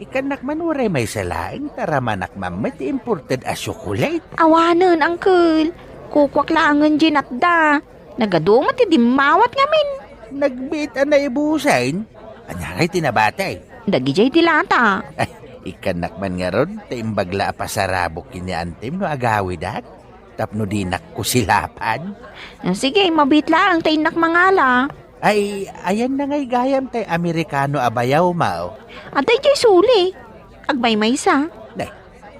Ikanak manuray may salaing taramanak mamet imported a chocolate. Awanan, Uncle. Kukwaklangan ginatda. Nagadumot ti dimawat ngamin. Nagbit na ibusain. Anyangay tinabatay. Dagijay dilata. Ay, ikanak man nga ron, taimbagla pasarabok kini antem no agawidat. Tapno dinak ko silapan. Sige, mabit lang tayo mangala. Ay, ayan na ngay gayam kay Amerikano abayaw mao. Atay jay suli. Agmay-may sa. Nay,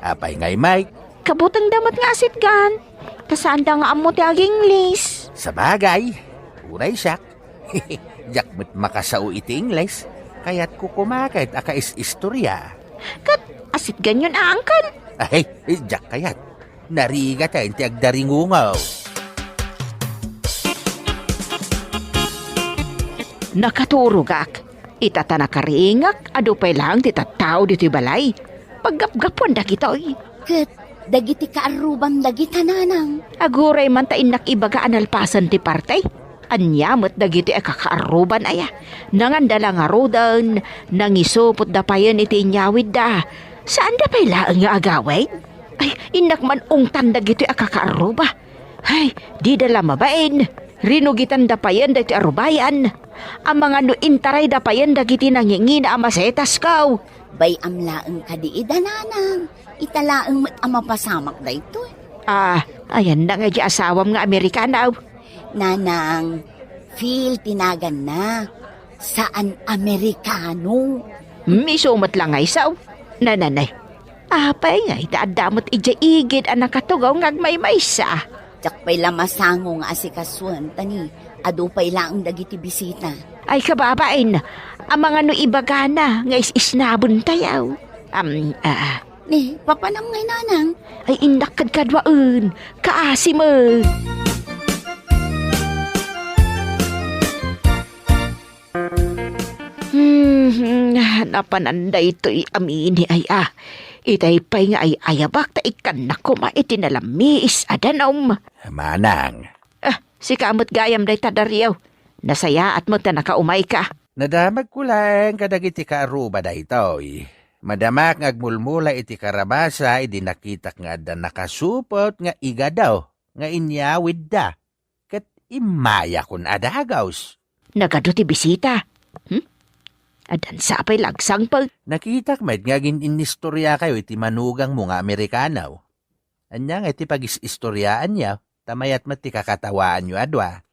apay ngay Mike. Kabutang damat nga asitgan. Kasanda nga amo ti aging lis. Sa bagay, uray siya. Jakmet makasao iti Ingles. Kaya't ko kumakait aka istorya. Kat asitgan yun, Uncle. Ay, jak kayat. Nariga tayo ti agdaringungaw. Nakaturugak. Itata nakaringak, ado pa'y lang titatao dito balay. Paggapgapon da kito'y. Kat, dagiti kaarubam dagita nanang. Aguray man tain nakibaga analpasan ti partay. Anyamot dagiti kakaaruban aya. Nangandala nga rodan, nangisupot da payan iti inyawid da. Saan da pa'y laang nga agaway? Ay, inak man ungtan dagiti kakaaruba. Ay, di dala mabain. Rinugitan da payan dagiti arubayan. Ang mga nuintaray da payan dagiti nangingin na amasetas kaw. Bay amlaang kadiida nanang. Italaang mat amapasamak da ito. Ayan na nga di asawam nga Amerikanaw. Nanang, feel tinagan na. Saan Amerikano? Misumat lang ay saw. Nananay. Apay nga itaadamot ija igid ang nakatugaw ngagmay-may sa. Tsak pa'y lamasango nga asikasuan tani. Ado pa'y laang dagiti bisita. Ay kababain, ang mga no ibagana nga isnabon tayaw. Ne, papanam ngay nanang. Ay indak kadwaan, kaasi mo. Napananda ito'y amini ay Itay pa'y nga ay ayabak ta ikan na kuma itinalamis adanom. Manang. Si kamot gayam day tadaryaw. Nasaya at mo ta nakaumay ka. Nadamag ko lang kadagiti kaaruba da itoy. Madamak ngagmulmula iti karabasa idi nakitak nga da nakasupot nga iga daw. Nga inyawid da. Kat imaya kun adagaws. Nagado ti bisita. Adan sapay lagsang pag. Nakitak med nga ginistorya kayo iti manugang mo nga Amerikanaw. Anya nga iti pag-istoryaan niya. Tamayat mat ti kakatawaan nyo adwa.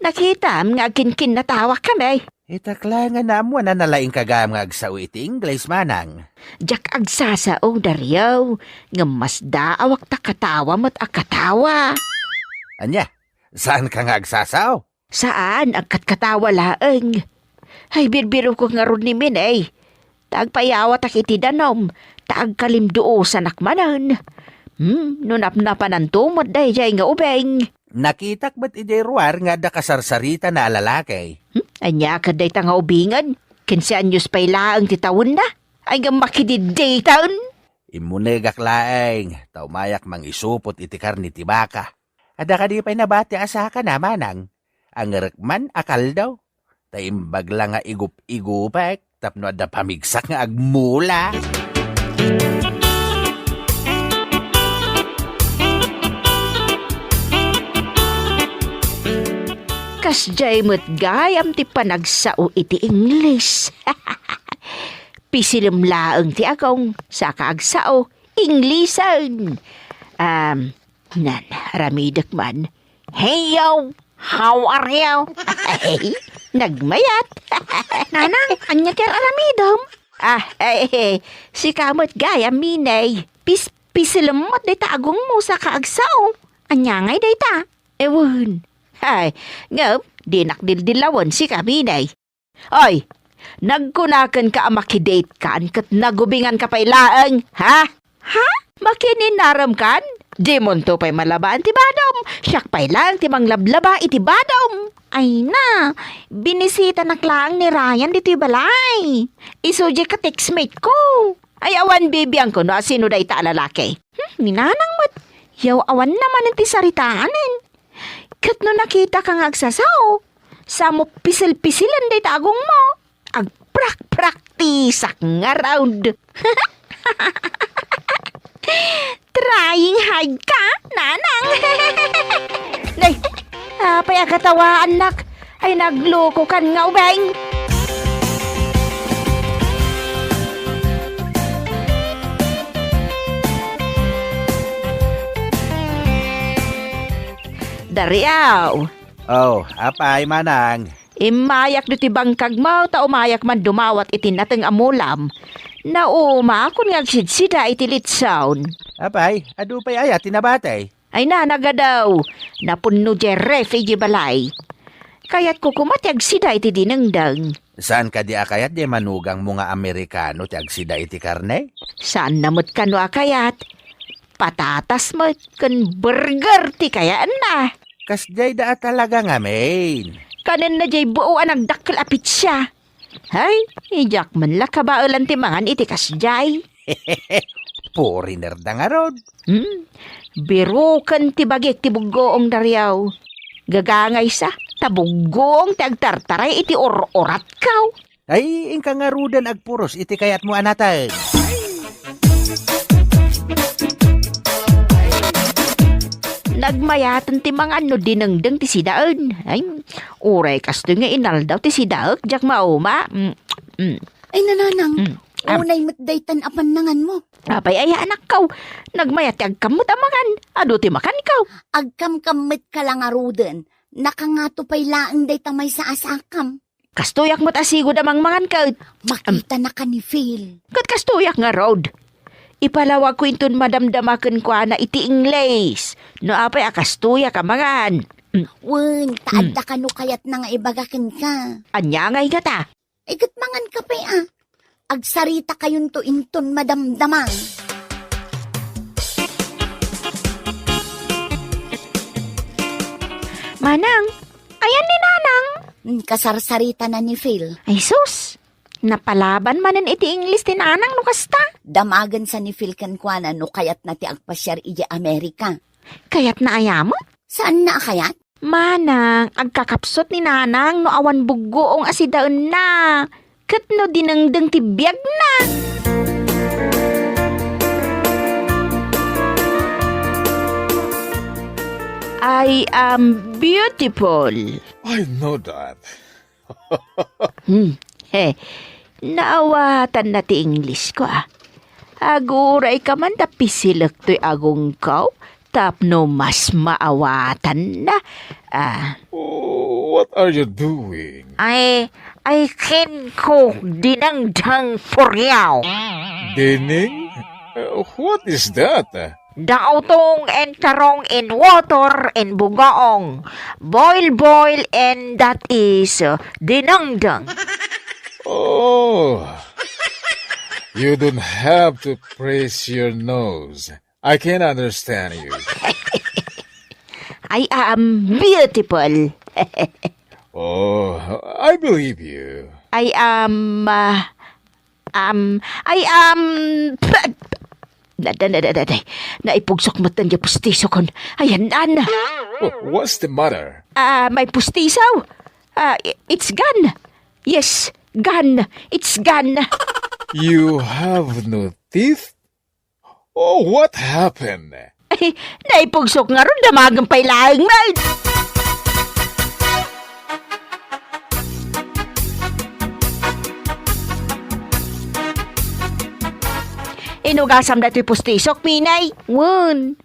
Nakita nga kinkin natawa kami. Itakla nga namo na nalaing kagam nga agsao iti Ingles manang. Jak agsasao daryaw. Nga mas daawak ta katawa mat akatawa. Anya, saan ka nga agsasaw? Saan ang katkatawa laeng? Ay birbiro ko nga ron ni Minay. Tagpayawa takiti danom. Tagkalimduo sa nakmanan. Nunapnapan ang tumot day jay nga ubeng. Nakitak ba't ideruar nga da kasarsarita na alalakay? Anya ka day ta nga ubingan. Kinsi anyos pa'y laang titawon na. Ay nga makididay taon. Imunegak laeng. Taumayak mang isupot iti karni ti baka. Ada ka di pa'y nabati asa ka na manang. Ang rekman akal daw. Taimbagla nga igup-igupek. Tapno ada pamigsak nga agmula. Kasjay mo't gayam ti panagsao iti English. Pisilim laang ti akong sa kaagsao Inglesan. Nan, ramidak man. Hey yo, how are you? Ay, nagmayat. Nanang, anya kaya aramidom? Si kamot gayam minay. Pisilim mo't day taagong mo sa kaagsao. Anya ngay day ta. Ewan. Ay, ngap, dinakdildilawan si Kaminay. Oy, nagkunakan ka makidate kan kat nagubingan ka pay laeng, ha? Ha? Makininaram kan? Di mo to pa'y malabaan ti badom. Siyak pa'y lang ti manglablaba iti badom. Ay na, binisita naklang ni Ryan dito'y balay. Isudya ka textmate ko. Ay awan bibiyang ko no sino da ita lalaki. Ninanang mat, yaw awan naman ang ti saritaanin. Kat no nakita kang agsasaw, sa mo pisil-pisilan day tagong mo. Agprak-praktisak nga round. Trying hard ka, nanang. Nay, paya katawa anak. Ay nagloko kan nga ubeng. Dariaw, Oh, apay manang. imayak do ti bangkag mo, ta umayak man dumawat iti nateng amulam. Nauma akong ngagsidsida iti litsawn. Apay, adu pay aya tinabatay. Ay na, nagadaw. Napunno di ref iji balay. Kaya't kukumatyag sida iti dinengdang. Saan ka di akayat di manugang mga Amerikano ti agsida iti karne? Saan namot ka no akayat? Patatas mo kan burger ti kayaan na. Kasjay da talaga nga main. Kanan na jay buo ang nagdakkel apit siya. Hay, ijak man la kabaulan ti mangan iti kasjay. Foreigner da nga rod. Birukan ti bagik ti bugoong daryaw. Gagangay sa, tabuggoong ti agtartaray iti or-orat kaw. Ay, ingka nga rudan agpuros iti kayat mo anatan. Nagmayatan ti mga ano dinengdeng ti sidaan. Ay, uray kasto nga inaldaw ti sidaak, jak mauma. Ay nananang, unay matdaytan apan nangan mo. Apay ay anak kaw, nagmayat ti agkamot amangan, ado ti makan kaw. Agkam-kamit ka lang aruden. Nakangato pa'y laang day tamay sa asakam. Kastuyak mo't asigod amang mangan kaw. Makita na ka ni Phil. Kat kastuyak nga road. Ipalawag ko inton madamdamakan ko na iti Ingles. No apay akastuyak amangan. Wen, taadda ka no kayat na nga ibagakin ka. Anya ngay gata. Ikat mangan ka pa'y Agsarita kayon to inton madamdamang. Manang, ayan ni nanang. Kasarsarita na ni Phil. Ay sus, napalaban manan iti Ingles ti nanang no kasta. Damagan sa ni Phil kankwana no kayat na ti agpasyar iji Amerika. Kayat na ayamo? Saan na kayat? Manang, agkakapsot ni nanang no awan bugoong asidaon na. Kat no dinengdeng ti biyag na. I am beautiful. I know that. Naawatan na ti English ko Aguray ka man na pisilak to'y agong kaw. Tapno mas maawatan na. Oh, what are you doing? I can cook dinengdeng puryaw. Dining? What is that? Daotong and tarong in water and bugaong. Boil and that is dinengdeng. Oh, you don't have to praise your nose. I can understand you. I am beautiful. Oh, I believe you. I am naipugsok matan niya pustiso kon. Ayan, Ana. What's the matter? May pustisaw. It's gone. Yes, gone. It's gone. You have no teeth? Oh, what happened? Ay, naipugsok nga ron, damagang pailaing, mate. Inugasam na ito'y pustisok, Pinay. Wun.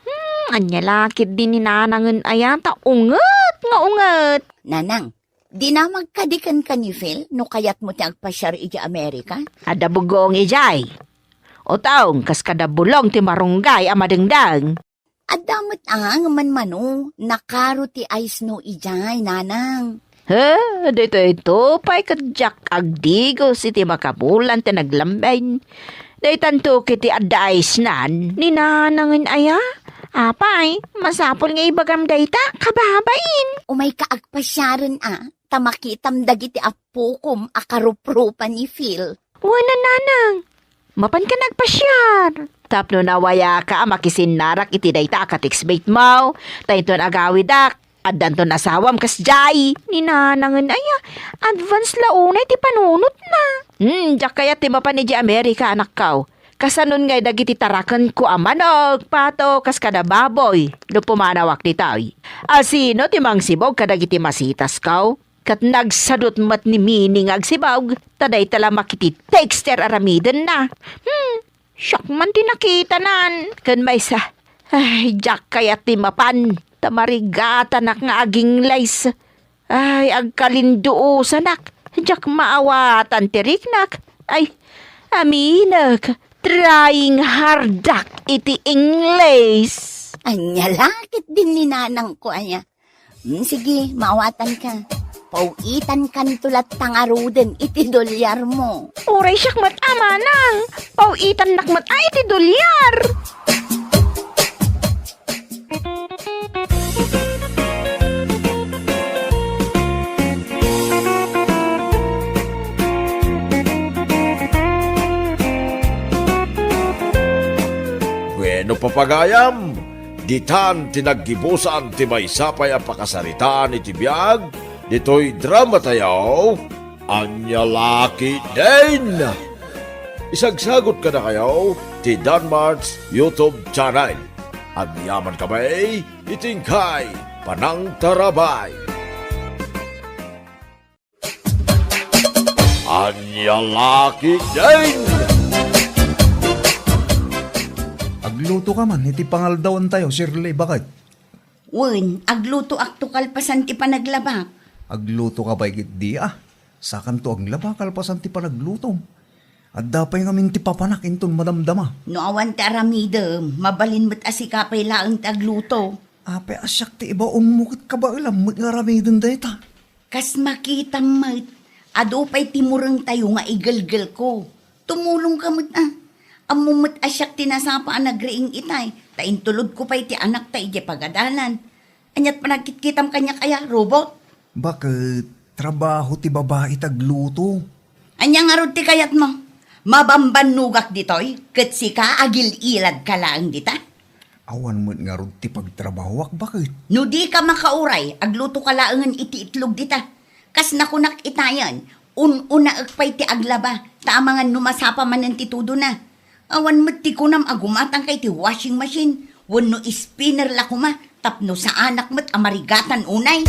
Anya lakit din ni nanangan ayata. Ungat nga ungat. Nanang, di na magkadikan ka ni Phil no kayat mo ti agpasyar iji Amerika? Ada bugong ijay. O taong kas kada bulong ti marunggay amadengdang. Adamot manmano, nakaro ti ice no ijay, nanang. Dito ito, pa'y kadyak agdigo si ti makabulan ti naglambay. Day tanto kiti adda ice nan, ni nanangin aya, Apay, masapol nga ibagam dayta, kababain. Umay kaagpasyaran tamakitam dagiti apukom akarupropa ni Phil. Wala nanang. Mapan ka nagpasyar. Tapno nawaya ka makisinarak iti dayta katikspate mo. Tayton agawidak. At danton asawam kas jay. Ninanangan aya. Advance launay ti panunot na. Diyak kaya ti mapan ni Amerika anak kaw. Kasanon ngay dagiti tarakan ko amanog, pato, kas kada baboy, no pumanawak ni tayo. Asino ti mang sibog kadagiti masitas kaw? Kat nagsadot mat ni mining agsibog, taday tala makiti texter aramiden na. Shock man ti nakita nan. Kan may sa, ay, jak kaya ti mapan, tamarigata nak nga aging lays. Ay, agkalinduo sanak, jak maawatan ti riknak. Ay, aminag. Trying hardak iti English. Anya, lakit din ni nanang ko anya. Sige, maawatan ka. Pauitan kan tulat tangaruden iti dolyar mo. Uray siyak mat amanang. Pauitan nakmat ay iti dolyar. Bueno papagayam, ditan tinaggibusan ti maysapay a pakasaritaan iti biag, dito'y drama tayaw, anya laki din. Isagsagot ka na kayo ti Danmar's YouTube channel. Agyaman kamay, itingkay, panang tarabay. Anya laki din. Agluto ka man, iti pangaldawan tayo, Shirley, bakit? Wen, agluto akto kalpasan ti panaglabak. Agluto ka ba igit di Sakan to ang laba kalpasan ti panagluto. At dapay ngamin ti papanak inton madamdama. No awan ti aramidem, mabalin mo't asikapay laang ti agluto. Ape asyak ti iba umukit ka ba ilam, mo't nga ramidin dayta. Kas makita mo't, adupay timurang tayo nga igalgal ko. Tumulong ka mo't Amumot asyak tinasapa ang nagriing itay. Taintulod ko pa'y ti anak ta ije pagadalan. Anyat panagkitkitam kanya kaya, robot? Bakit? Trabaho ti babae tagluto. Anya nga rod ti kayat mo? Mabamban nugak ditoy, kat si ka agil ilad ka lang dita. Awan mo't nga ron ti pagtrabahowak, bakit? No di ka makauray, agluto ka laangan iti itlog dita. Kas nakunak itayan, una agpay ti aglaba, taamangan numasapa man ang titudo na. Awan mo't ti kunam agumatang kay ti washing machine, wano spinner la kuma, tapno sa anak mo't amarigatan unay.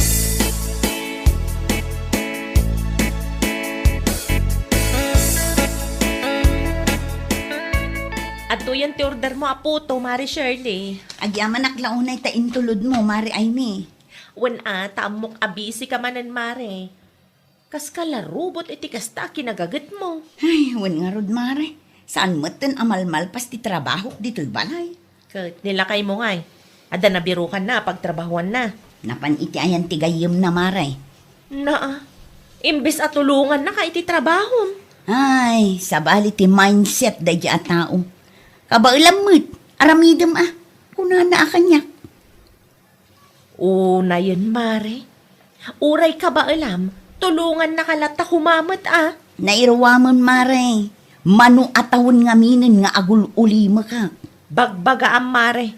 At yan ti order mo aputo, Mari Shirley. Agyaman aklaunay ta intulod mo, Mari Aimee. Wan tamok abisi ka manan, Mari. Kas kalarubot iti kasta kinagagat mo. Ay, wan nga rod, Mari. Saan mo't amalmal pas ti trabaho dito'y balay? Kat nilakay mo ngay. Ada nabirukan na pagtrabahuan na. Napan iti ayan ti gayem na, Mari. Imbes at tulungan na ka iti trabaho. Ay, sabali ti mindset da di at tao. Kabailam mo't, aramidem kunana akanyak. Na yun, Mari. Uray ka ba alam, tulungan na kalata humamat Nairwamon, Mari. Manu atawon nga minin nga agul ulima ka. Bagbaga Mari.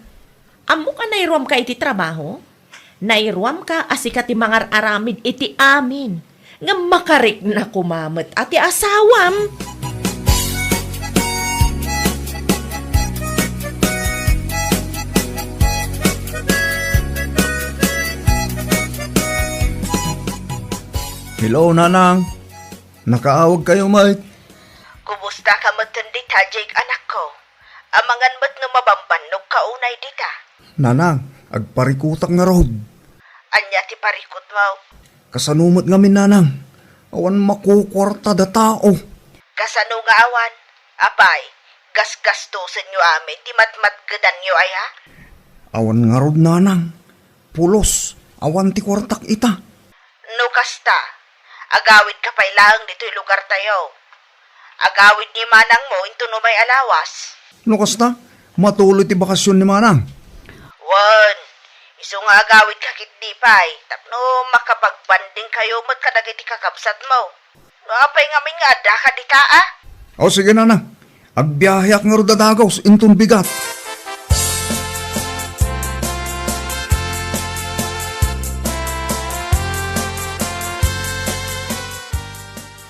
Amo ka nairuam ka iti trabaho? Nairuam ka asika ti mangar aramid iti amin. Nga makarik na kumamat ati asawam. Hello, nanang. Nakaawag kayo, mate. Kumusta ka matandi ta, Jake, anak ko? Amangan mo't nga mabambanog ka unay dita. Nanang, agparikutak nga road. Anya ti parikot mo? Kasanumot ngamin, nanang. Awan makukwarta da tao. Kasano nga awan? Apay, gas-gastusin nyo amin, ti matmatgadan nyo ay ha? Awan nga road, nanang. Pulos, awan ti kwartak ita. No kasta, agawid ka pa'y lang dito'y lugar tayo. Agawid ni manang mo into no may alawas. No kasta, matuloy ti bakasyon ni manang. Wan, iso nga agawid kakit di pay. Tapno makapagbanding kayo mo't kadagiti kakabsat mo. Apay nga may nga da ka di ta ah. O sige na. Agbiyayak nga ro dadagaw intun bigat.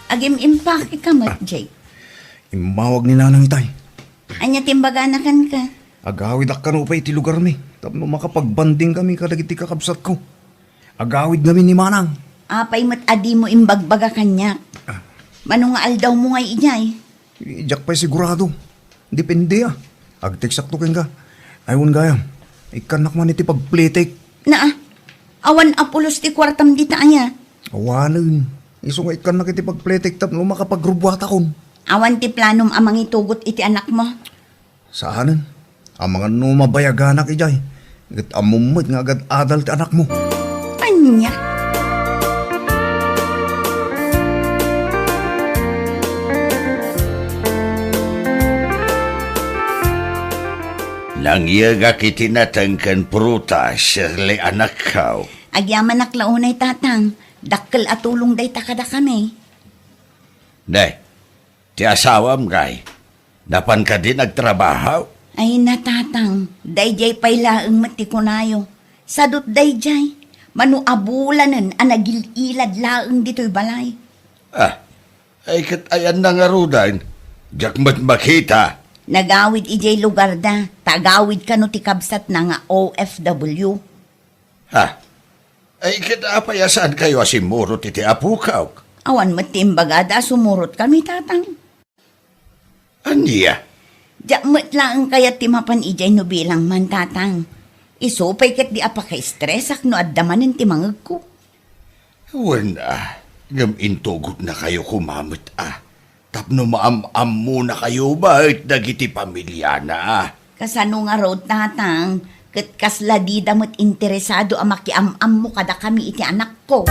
Agim impact ikamat, Jake. Imawag ni nanang itay. Anya timbaganakan ka. Agawid ak kanupay ti lugar mi. Tapno makapagbanding kami kadagiti kakabsat ko. Agawid kami ni manang. Apay mat adi mo imbagbaga kanya. Manong nga aldaw mo ngay inyay. Ijak pa'y sigurado. Depende ah. Agteksak to ka. Ayun gayam. Ikanak man iti pagplitik. Na awan apulos ti kwartam di taanya. Awanan. Iso nga ikanak iti pagplitik tapno makapagrubwata kon. Awan ti planom amang itugot iti anak mo. Saanan? Ang mga numabayaganak ijay. Gat amumot nga agad adal ti anak mo. Anya? Nangyaga kiti natangkan prutas, Shirley anak kau. Agyaman naklaunay tatang. Dakkel at tulong day takada kami. Day, ti asawam kay. Dapan ka din nagtrabaho? Ay natatang. Dayjay pay laeng matikunayo. Sadot dayjay. Manu abulanan anagililad laeng dito'y balay. Ay katayan na nga rudan. Diyak mat makita. Nagawid ijay lugar da. Tagawid ka no ti kabsat na nga OFW. Ay katapayasan kayo asimurot iti apukaw. Awan matimbagada sumurot kami tatang. Aniya? Diyak matlaang kaya timapan ijay no bilang man tatang. Isupay kat di apaka-stressak no addamanin ti mangag ko. Wala. Ngam intugot na kayo kumamit Tapno maam-am muna kayo ba at dagiti pamilya na Kasano nga road tatang. Kat kasla di damot interesado ang makiam-am mo kada kami iti anak ko.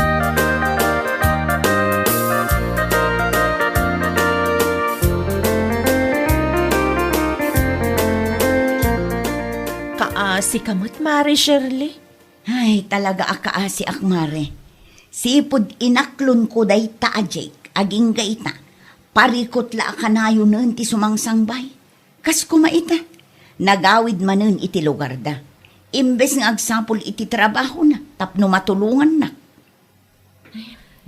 Kaasi kamot, Mari Shirley. Ay, talaga akaasi akmare. Sipod inaklon ko day ta Jake, aging gaita. Parikot la akanayo nun ti sumangsangbay. Kas kumaita, nagawid manun iti lugar da. Imbes nga agsapol iti trabaho na, tapno matulungan na.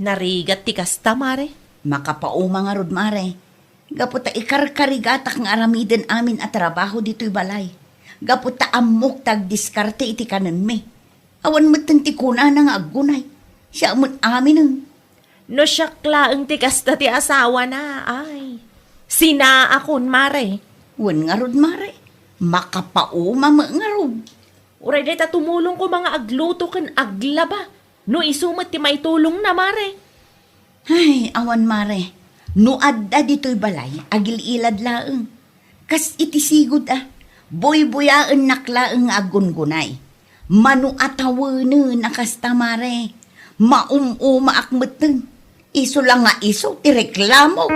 Narigat ti kasta, Mare. Makapauma nga rod, mare. Gaputa ikarkarigatak nga aramiden amin at trabaho dito'y balay. Gaputa amok tag diskarte iti kanan me. Awan mo't ti kuna na nga agunay. Siya mo't amin nun. No syaklaang ti kasta ti asawa na, ay. Sina akon, Mare. Wan nga rod, mare. Makapauma nga rod. Uray day ta tumulong ko mga agluto kan aglaba. No isumat ti may tulong na, Mare. Ay, awan mare. No adda dito'y balay, agil-ilad laeng. Kas itisigod boy-boyaan naklaeng agungunay. Manu atawene nakasta mare. Maum-uma akmeten. Iso lang nga iso, tireklamo.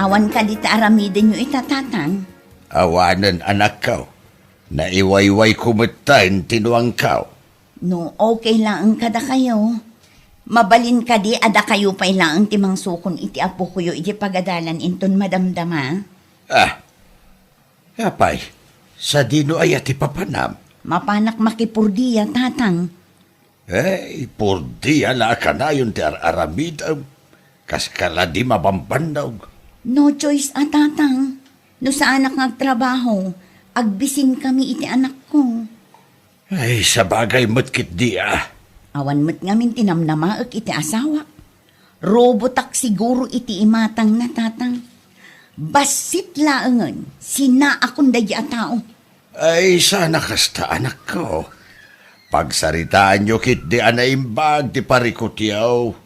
Awan ka di aramiden nyo itatatang. Awanan anak kau. Naiwayway kumitain tinuang kau. No, okay lang ang kada kayo. Mabalin ka di ada kayo pa'y lang timang sukon iti apo kuyo iti pagadalan inton madamdama. Apay, sa dino ay ati papanam. Mapanak makipurdiya tatang. Purdiya la ka na yun ti aramid. Kas kala di mabambandaw. No choice tatang. No sa anak nagtrabaho, agbisin kami iti anak ko. Ay, sa bagay matkit di Awan mo't ngamin tinamnamaak iti asawa. Robotak siguro iti imatang na tatang. Basit laangan, sina akong dadya tao. Ay, sana kasta anak ko. Pagsaritaan nyo kit di anaimbag di parikutyaw.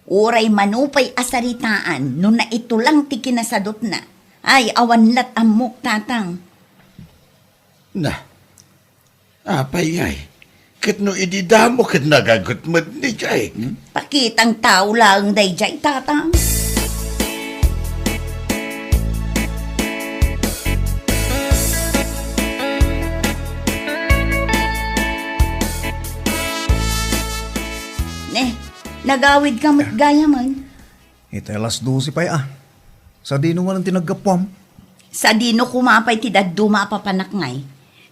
Uray manupay asaritaan, no na ito lang ti kinasadot na. Ay, awan lat amok tatang. Na, apay ay. Kat no ididamo kat nagagot mo ni Jay. Pakitang tao lang dayjay tatang. Nagawid ka mat gaya man. Ito alas 12 pa Sa dino man ang tinagkapwam. Sa dino kumapay ti daddo mapapanak ngay.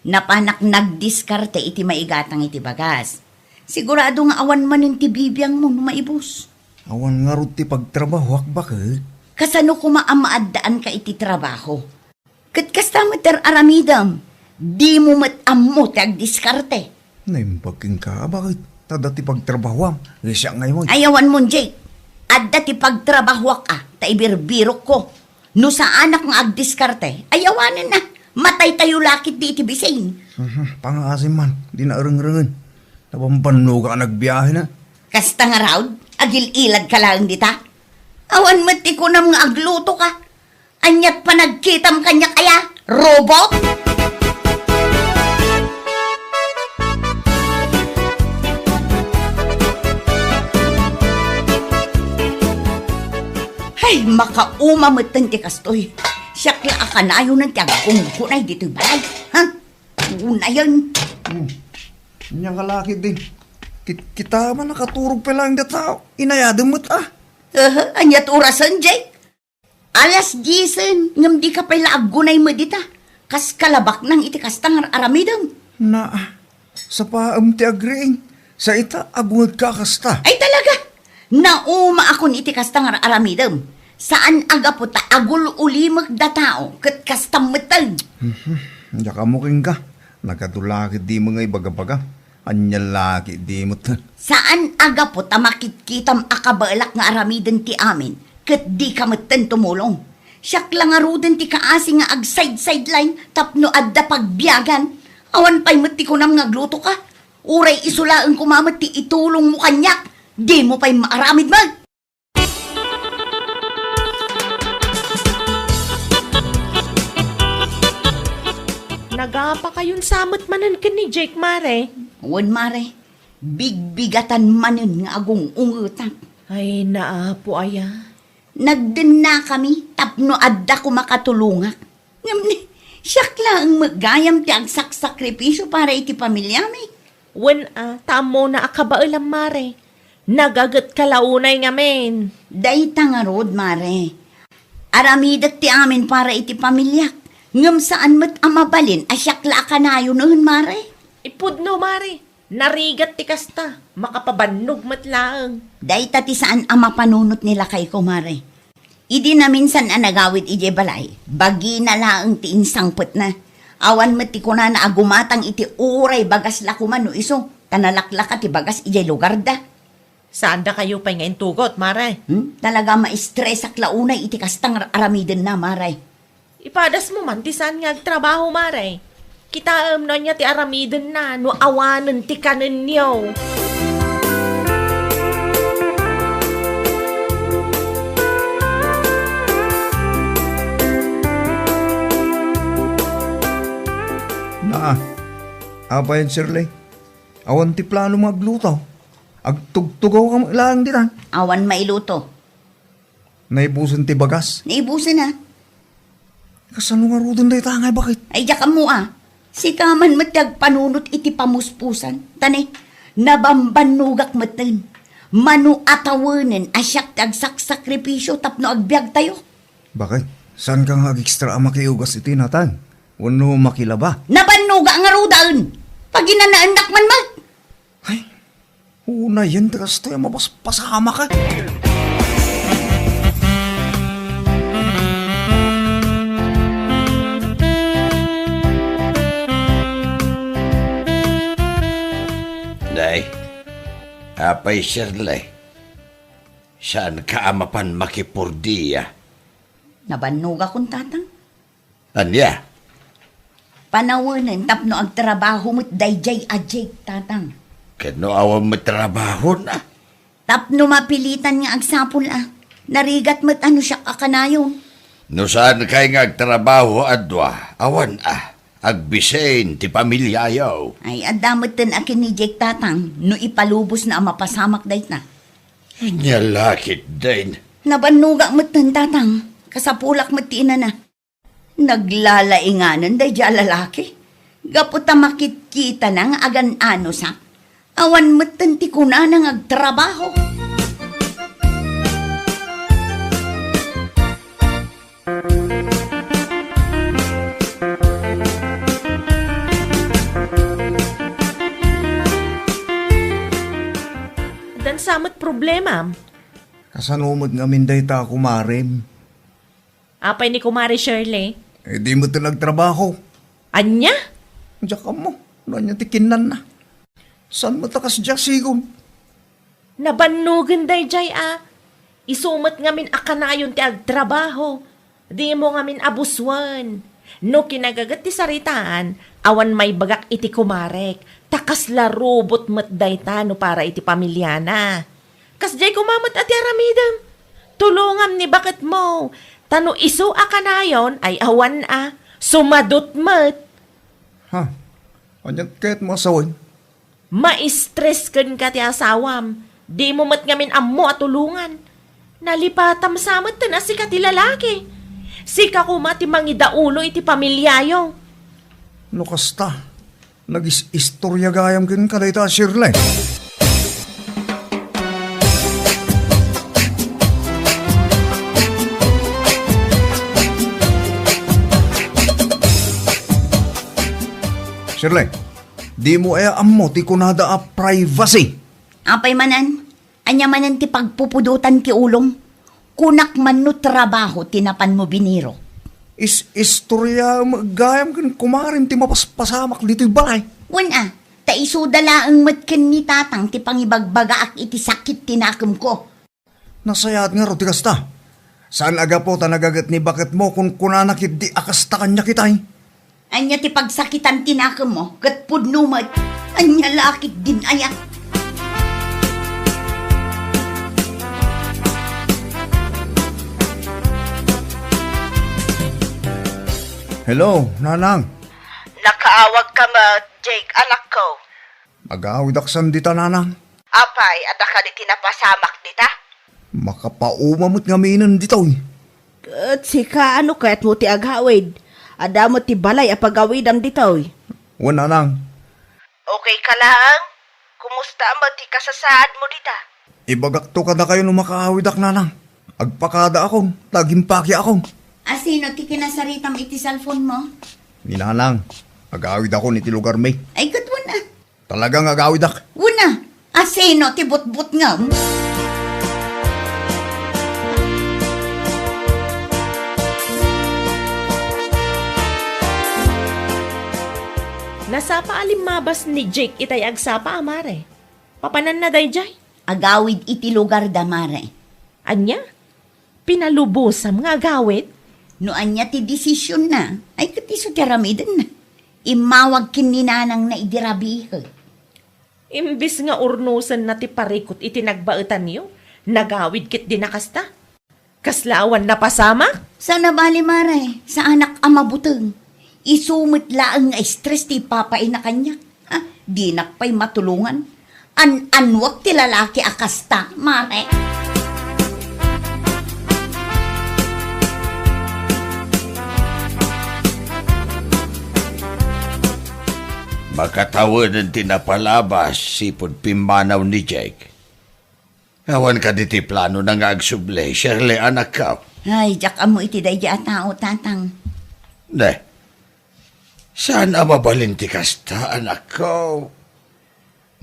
Napanak nagdiskarte iti maigatang iti bagas. Sigurado nga awan man yung ti bibiyang mo no maibos. Awan nga ro ti pagtrabaho bakit? Kasano kumaamaaddaan ka iti trabaho. Kat kasta mater aramidam. Di mo matammo ti agdiskarte. Naimpagking ka bakit? Tadati pagtrabaho siya ngayon. Ayawan mo, Jake. Adda ti pagtrabaho ka, taibirbirok ko. No sa anak nga agdiskarte, ayawanan na. Matay tayo lakit di iti bisain. Pangasim man, di na areng-rengen. Napampanno ka nagbiyahe na. Kasta nga raud, agil-ilad ka lang dita. Awan mati ko nam nga agluto ka. Anyat pa nagkitam kanya kaya, robot? Ay, makaumamatan ti kastoy. Siyakla akanayo ng tiyagkong kunay dito balay. Ha? Una yan. Niyang kalaki din. Kita man nakaturog pa lang tao. Inayadong mo't Anyat orasan, Jake. Alas 10, ngam di ka pala agunay mo dita. Kas kalabak nang iti kastang aramidam. Na, sa paam ti agreeng. Sa ita, agungad ka kasta. Ay talaga. Nauma akon iti kastang aramidam. Saan aga po ta agul uli magdatao kat kastam metal. Diya ka muking ka. Nakatulakit di mga ibaga-baga. Anyalaki di mo ta. Saan aga po ta makitkitam akabalak nga aramiden ti amin kat di ka metan tumulong. Siyak lang aruden ti kaasi nga ag side-sideline tapno adda pagbiyagan. Awan pa'y mati ko nam ngagluto ka. Uray isulaan kumamat ti itulong mo kanyak. Di mo pa'y maaramid mag. Nagapa kayon samot manan ka ni Jake Mare. Uwan mare, bigbigatan manin nga agong ungutan. Ay, naapo aya. Nagdin na kami, tapno adda ko makatulungak. Ngamni, siyak lang magayam ti agsak-sakripisyo para iti pamilya mi. Wen tamo na akabailam Mare. Nagagat kalaunay ngamen. Dayta nga rod, mare. Aramidat ti amin para iti pamilya. Ngam saan mat amabalin, asyak la kanayo noon, mare. Ipudno Mare. Narigat ti kasta. Makapabannog matlaang. Dayta ti saan ama panunot nila kay ko, mare. Idi na minsan anagawit ije balay. Bagi na laang ti insangpet na. Awan mat ti kuna na agumatang iti uray bagas lakuman no iso. Tanalaklaka ti bagas ije lugar da. Saan da kayo pa ngayon tugot, Mare? Talaga ma-stress ak launay iti kastang aramiden na, mare. Ipadas mo man, ti saan nga trabaho, Mare? Kita no niya ti aramiden na, no awanan ti kanan niyo. Abayan Shirley. Awan ti plano maglutaw. Agtugtugaw ka lang din Awan mailuto. Naibusan ti bagas. Naibusan na. Kasano nga rudon day tangay bakit? Ay, diya mo Si kaman matag panunot iti pamuspusan. Tani, nabambanugak matan. Manu atawanen asyak tagsak sakripisyo tapno agbyag tayo. Bakit? Saan ka nga ekstra makiugas iti natang? Wano makilaba? Nabanuga nga rudan. Pag inanaanak man mag. Ay, una yan tagas tayo mabaspasama ka. Day, apay Shirley. Saan ka amapan makipurdiya? Nabanuga kong tatang. Anya? Panawanan tapno agtrabaho mo't dayjay ajay tatang. Kano awang matrabaho na? Tapno mapilitan nga agsapul Narigat mo't ano siya kakanayon. No saan kay nga agtrabaho adwa, awan Agbisen ti pamilyayaw. Ay, adamot din akin ni Jake tatang, no ipalubos na ang mapasamak day na. Nyalakit din. Nabanuga mo tan tatang, kasapulak mo tina na. Naglalainganan day dya lalaki. Gaputa makikita ng agan-ano sa. Awan mo tan ti kuna nang agtrabaho. Dan samot problema. Kasanumod nga minday ta kumarim. Apay ni Kumari Shirley. Eh di mo ito nagtrabaho. Anya? Diyak ka mo. Nanya tikinan na. Saan mo takas diyak sigon? Nabanugan day jay Isumot ngamin akanayon ti agtrabaho. Di mo ngamin abuswan. No kinagagat ti saritaan, awan may bagak iti kumarek. Takas larubot mat dayta no para iti pamilyana. Kas jay kumamot at yaramidam. Tulungam ni bakit mo. Tano isu akanayon ay awan sumadot mat. Ha? Anyat kahit mo asawin? Ma-stress kan ka ti asawam. Di mo mat ngamin ammo at tulungan. Nalipatam samat na si kati lalaki. Si kakumati mangidaulo iti pamilyayo. No kasta. Nag-istorya gayam kin kadayta Shirley. Shirley, di mo ammo ti kunada a privacy. Apay manan, anya manan ti pagpupudutan ti ulong. Kunak man no trabaho tinapan mo biniro. Istorya gayam kin kumarim ti mapaspasamak dito'y balay. Wana, taisudala ang matken ni tatang ti pangibagbaga ak iti sakit tinakam ko. Nasayat nga ro ti kasta. Saan aga po ta nagagat ni bakit mo kung kunanakit di akasta kanya kitay? Anya ti pagsakitan tinakam mo, kat pudnumat, anya lakit din ayak. Hello, nanang. Nakaawag ka ma, Jake, anak ko. Mag-aawid aksan dita, nanang. Apay, at ka di tinapasamak dita. Makapaumamot nga minan dito. At sika ano kahit mo ti aghawid. Adamot ti balay apagawid am dito. Wan, nanang. Okay ka lang? Kumusta mo ti kasasaad mo dita? Ibagakto ka na kayo nung makaawid ak, nanang. Agpakada akong, tagimpaki akong. Asino ti kinasaritam iti cellphone mo? Ni nanang, agawid ako ni ti lugar may. Ay kat wana. Talagang agawid ak. Wana, asino ti butbut nga. Nasapa alimabas ni Jake itay agsapa amare. Papanan na day jay. Agawid iti lugar damare. Anya? Pinalubosam nga agawid? No anya ti desisyon na, ay katiso ti ramidan na. Imawag kininanang na idirabihe. Imbis nga urnusan na ti parikot iti nagbaetan niyo, nagawid kit dinakasta. Kaslaawan na pasama? Sana bali mare, sa anak amabuteng. Isumit laang nga stress ti papay na kanya. Di nakpay matulungan. Anwag ti lalaki akasta, mare. Makatawad ang tinapalabas sipod pimanaw ni Jake. Awan ka diti plano na nga agsuble, Shirley anak ka. Ay, jak amo iti dayja tao tatang. Ne, saan amabalin ti kasta anak ko?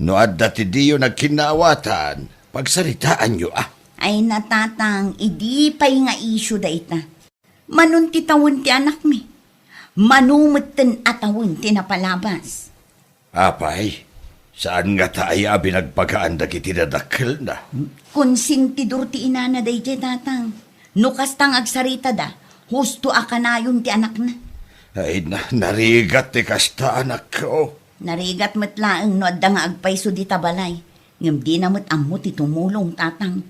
No adda ti diyo nagkinawatan, pagsaritaan nyo Ay natatang, idi pa'y nga isyo da ita. Manun ti tawon ti anak mi. Manumeten atawon ti napalabas. Apay, saan nga tayo binagpagaan da kiti dadakkel na? Konsintidur ti inana dayjay tatang. Nukas tang agsarita da, husto akanayon ti anak na. Ay, narigat ti kasta anak ko. Narigat matlaang no adda nga agpayso di tabalay. Ngam di namot ammo ti tumulong tatang.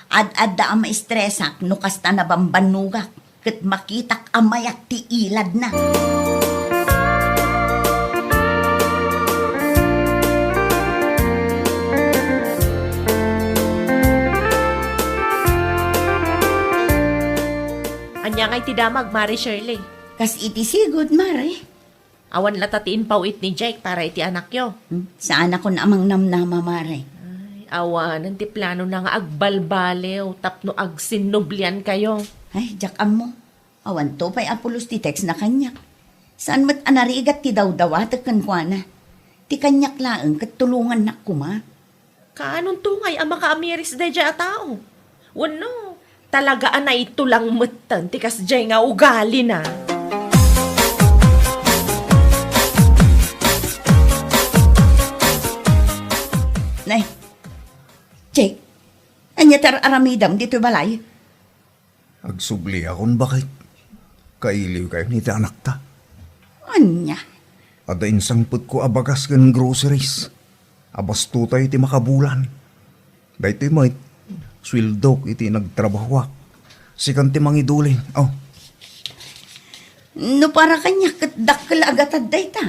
Ad-adda ang maistresak no kasta na bambanugak. Kat makitak amayak ti ilad na. nga iti damag, Mari Shirley. Kas iti sigod, Mare. Awan latatiin pawit ni Jake para iti anak yo. Saan ako na amang namnama, Mare? Awan, ti plano na nga agbalbalew, tapno agsinublian kayo. Ay, jakam mo. Awan to pa'y apulos ti text na kanyak. Saan mat anarigat ti dawdawat kan kwa na? Ti kanyak laeng katulungan na kuma. Kaanong tungay ang makaamiris da dya tao? Wano, talagaan na ito lang matan, tikas dya nga ugali na. Nay, Jake, anya tar aramidam dito balay? Agsubli akong bakit? Kailiw kayo ni ti anak ta. Anya? Ada insangput ko abagas kan groceries. Abas tutay iti makabulan. Dahito mo swildok iti nagtrabahwak. Sikan ti mangidulin. Oh, No para kanya katdakkel agatad dayta.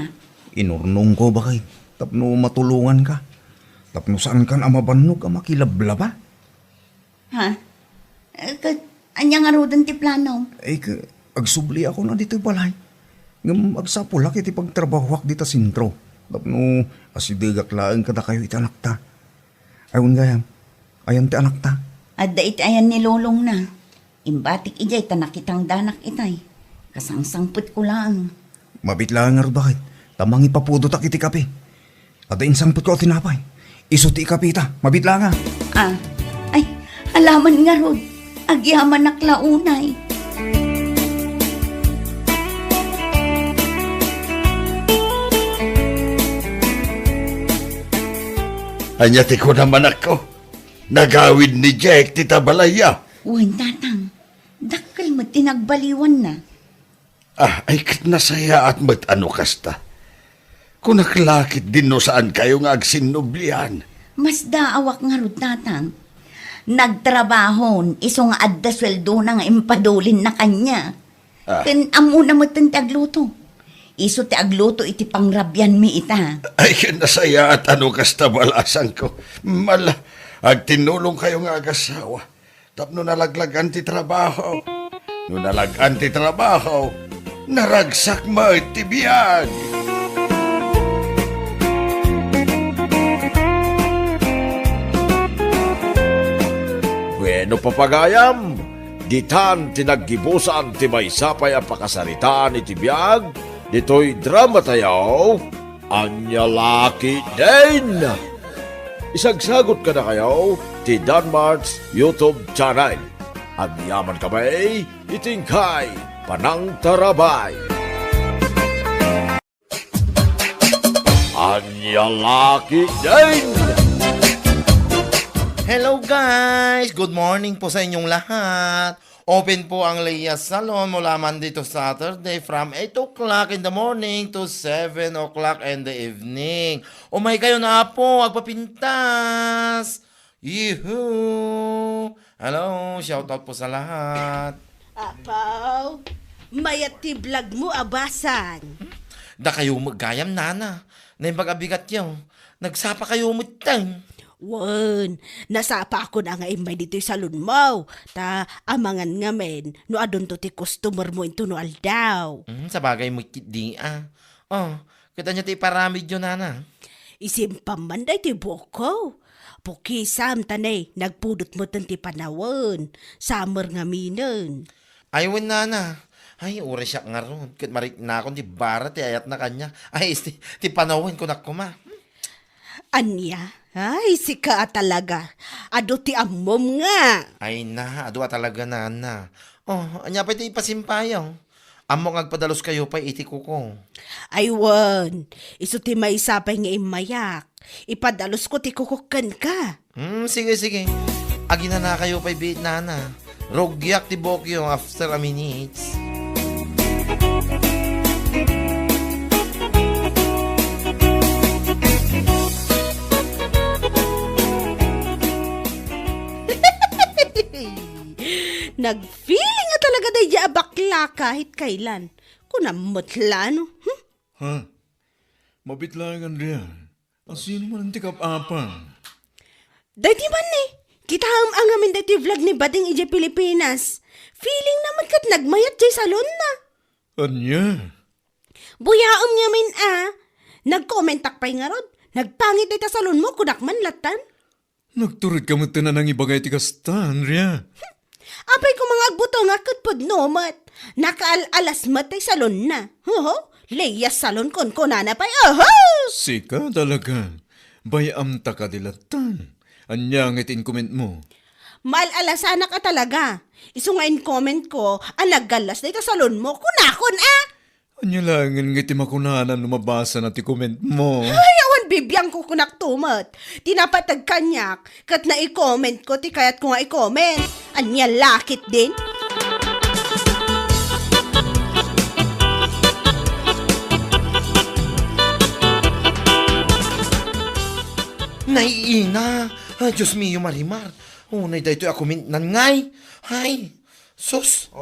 inurnong ko bakit? Tapno matulungan ka. Tapno saan kan amabanog ang makilablaba? Ha? Anya nga rodan ti plano? Agsubli ako na dito balay. Ngam agsapulak iti pagtrabahwak dita sintro. Tapno asidegak laeng kada kayo iti anak ta. Ayun gayam, ayan ti anak ta. At dait ayan ni Lolong na. Imbatik ijay tanakitang danak itay. Kasangsangput ko lang. Mabitlaan nga ro bakit? Tamang ipapudot ak iti kape. Ada insangput ko tinapay. Iso ti kapita, mabitla nga. Ay, alaman nga rod. Agyaman naklaunay. Anyati ko naman ako. Nagawid ni Jack ti tabalaya. Uwan tatang, dakkel mo tinagbaliwan na. Ay kat nasaya at mat-ano kasta. Kung naklakit din no saan kayo nga agsinublian. Mas daawak nga rod tatang. Nagtrabahon, iso nga adda sweldo na nga impadulin na kanya. Ken amo na mo ti agluto. Iso ti agluto iti pangrabyan mi ita. Ay nasaya at ano kasta balasan ko. Mala, agtinulong kayo nga agasawa. Tapno nalaglagan ti trabaho. No nalagan ti trabaho, naragsak mo iti biyag. Bueno papagayam, ditan tinaggibusan ti may sapay ang pakasaritaan iti biyag, dito'y drama tayaw, anya laki din. Isagsagot ka na kayo, ti Danmart's YouTube channel. At yaman kamay, itingkay, panang tarabay. Anya laki din. Hello guys! Good morning po sa inyong lahat. Open po ang Leah's Salon mula Monday to Saturday from 8 o'clock in the morning to 7 o'clock in the evening. Umay kayo na po, agpapintas! Yuhuu! Hello, shoutout po sa lahat. Apaw, mayat ti vlog mo abasan. Da kayo magayam nana. Na yung pag-abigat yun. Nagsapa kayo mutang. Wan, nasapa ako na nga imay dito sa salon mo. Ta amangan nga men, no adon to ti customer mo into no aldaw. Sa bagay mo di Oh, kita niya ti paramid yun nana. Isimpam man day ti boko. Pukisam tanay, nagpudot mo ti panawon. Summer nga minen. Aywan nana. Ay, ura siya nga ron. Kit marik na akong di bara ti ayat na kanya. Ay, ti panawin ko na kuma. Anya? Ay, sika talaga. Ado ti amom nga. Ay na, ado talaga nana. Oh, anya pa iti ipasimpayaw. Amo agpadalos kayo pa iti kuko. Aywan, iso ti may sapay nga imayak. Ipadalos ko ti kukukan ka. Sige. Agi na kayo pa ibit nana. Rogyak ti bokyo after a minutes. Nag-feeling nga talaga day di abakla kahit kailan. Kunamutla, no? Ha? Mabitlangan diyan. Asino man ang tikap-apang? Day di man eh. Kita ang amin day ti vlog ni Bading Ije Pilipinas. Feeling naman kat nagmayat jay salon na. Anya? Buyaom nga min Nag-commentak pa'y nga rod. Nagpangit ay ta salon mo kudak man latan. Nagturid ka mo tanan ng ibagay ti kasta, Andrea. Apay ko mga agbuto nga katpod nomat. Nakaalalas matay salon na. Leia salon kon konana pa'y. Sika talaga. Bayam ta ka dilatan. Anya nga comment mo. Malalasana ka talaga. Iso nga comment ko, naggalas na ita salon mo, kunakon Anya langan nga ti makunanan lumabasa na ti comment mo. Ay, awan bibiyang ko kunak tumat. Tinapatag kanyak, kat na i-comment ko, ti kayat ko nga i-comment. Anya lakit din. Naiina. Ay, Diyos mio, Marimar. Unay dahito ako nan ngay. Ay, sus.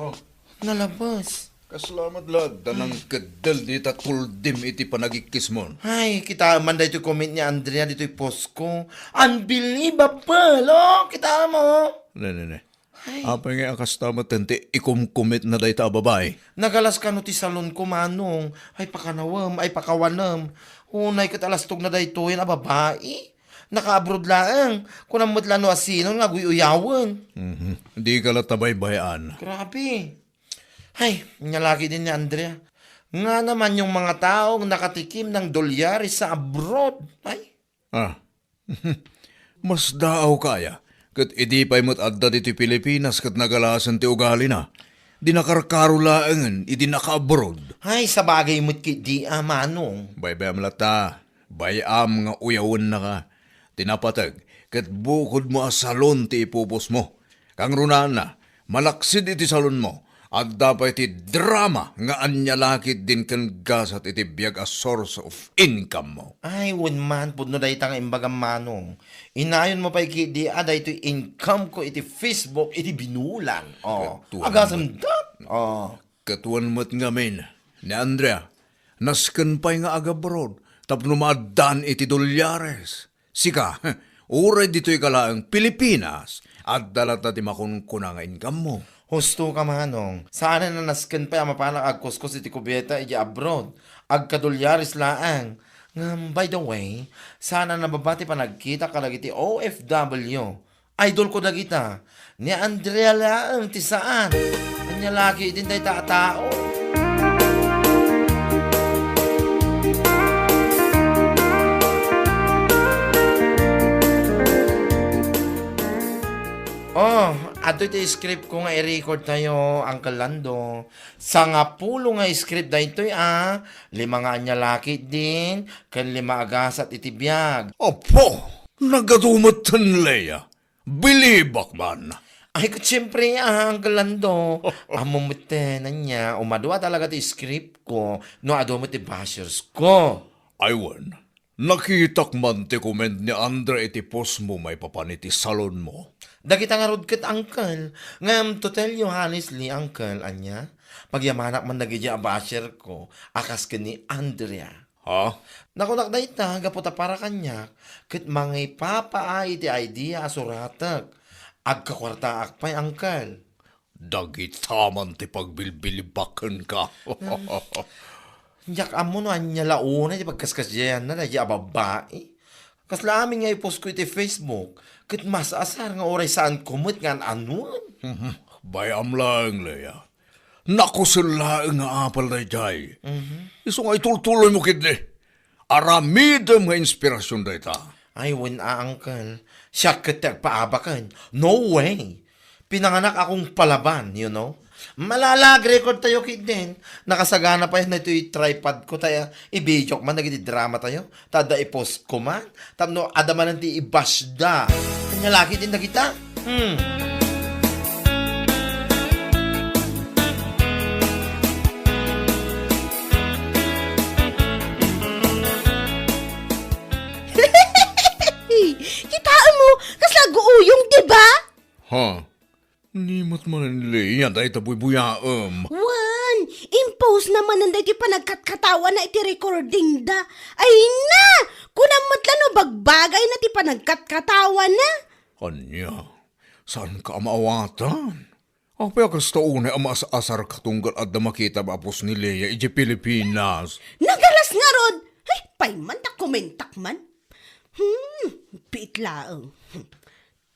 Nalabas. Kasalamat lad, danang kadal di tatuldim iti panagikis mo. Ay, kita man dahito comment ni Andrea dito'y post ko. Unbelievable, kita mo. Ne. Apa nga akastama tente ikumkumit na dahi ta babae. Nagalas ka no ti salon ko, manong. Ay, pakanawam, ay pakawanam. Unay katalastog na dahito yun, babae. Naka-abroad lang. Kung namot lang no asino, nga guyuyawan. Hindi ka latabay bayaan. Grabe. Ay, nyalaki din ni Andrea. Nga naman yung mga taong nakatikim ng dolyares sa abroad. Ay. Mas daaw kaya. Kat idi pa'y mo't adda dito Pilipinas kat nagalasan ti ugali na. Di nakarkarulaangan, idi naka-abroad. Ay, sa bagay mo't di manong. Bayam lata. Bayam nga uyawan na ka. Tinapatag, kat bukod mo a salon ti ipupos mo. Kang runan na, malaksid iti salon mo. At dapat iti drama nga anyalakit din kan gasat iti biyag a source of income mo. Ay, man, pudno dahi tang imbagam manong. Inayon mo pa di ito income ko iti Facebook, iti binulan. Agasam dat. Katuan mo't ngamin, ni Andrea, nasken pa'y nga agabroad, tapno maadan iti dolyares. Sika, uray dito'y kalaang Pilipinas, at dalata ti makunkuna nga income mo. Husto ka manong. Sana na nasken pa mapanak agkuskos iti kubeta iti abroad. Agkadolyaris laang. By the way, sana nababati pa nagkita ka lagi ti OFW. Idol ko dagita. Ni Andrea laang ti saan. Anya lagi din tayo tao. Ato ito script ko nga i-record tayo, Uncle Lando. Sa nga pulo nga script da ito, 5 nga anya laki din, kan 5 agasat iti biyag. Opo, nagadumatan leya. Bilibak man. Ay, siyempre, Uncle Lando. Amumute na niya, umadwa talaga iti script ko, no adumot iti bashers ko. Aywan, nakitak man ti comment ni Andre iti post mo may papaniti salon mo. Dagita nga rod kat, Uncle. Ngam, to tell you honestly, Uncle, anya, pagyamanak man nagidya basher ko, akas ka ni Andrea. Ha? Nakunak na ita, gaputa para kanya, kat mga ipapaay iti idea asuratak. Agkakwarta akpay, Uncle. Dagitaman ti pagbilbilibakan ka. Yak amo no, anya launa, di pagkaskasyayan na, di ababae. Kasla amin nga ipost ko iti Facebook, kat mas asar nga oray saan kumot nga anuan. Bayam lang, Leia. Nakusulaan nga apal na jay. Iso nga itultuloy mo kid aramidam nga inspirasyon da ita. Ay, Uncle. Siya katag paabakan. No way. Pinanganak akong palaban, you know. Malalag record tayo kid din. Nakasagana pa yun na ito yung tripod ko tayo. I-video man, nagiti drama tayo. Tada i-post ko man. Tapno, adaman nanti i-bash da. Kanya lagi din na kita. Kitaan mo, kasla guuyong, diba? Ha? Nimot man Leia, dahil tabuy-buyaam. Wan, impose naman ang dati panagkatkatawa na iti recording da. Ay na, kunamat lang no bagbagay na ti panagkatkatawa na. Anya, saan ka maawatan? Apa kasta una ang asar katunggal at na makita apos ni Leia iji Pilipinas. Nagalas nga rod. Ay, payman ta kumentak man. Pitlaang.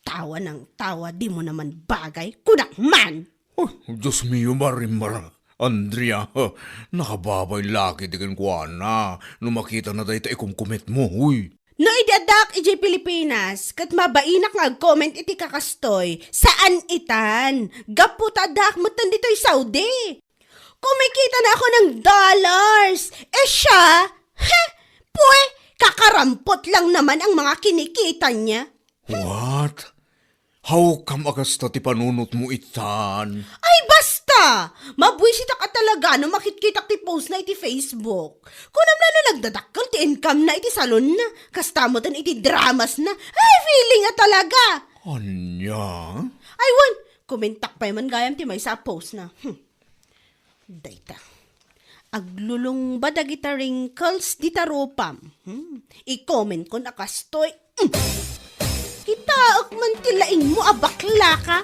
Tawa ng tawa, di mo naman bagay. Kunak man. Oh, Diyos mio, Marimar. Andrea, nakababay laki di kan kuana. Nung makita na dahi ta ikumkumit mo, huy. No idadak iti Pilipinas, kat mabainak nga comment iti kakastoy, saan itan? Gaputadak mo tan dito'y Saudi. Kumikita na ako ng dollars. Siya, kakarampot lang naman ang mga kinikita niya. What? How come agasta ti panunot mo itan? Ay basta! Mabwisit ka talaga no makikita ti post na iti Facebook. Kunam na nagdadakkel ti income na iti salon na. Kastamotan iti dramas na. Ay, feeling nga talaga. Anya? Ay, wan! Kumentak pa man gayam ti may sa post na. Dayta. Aglulong ba dagita wrinkles di taropam? I-comment ko nakastoy. Kitaak man tilain mo abakla ka.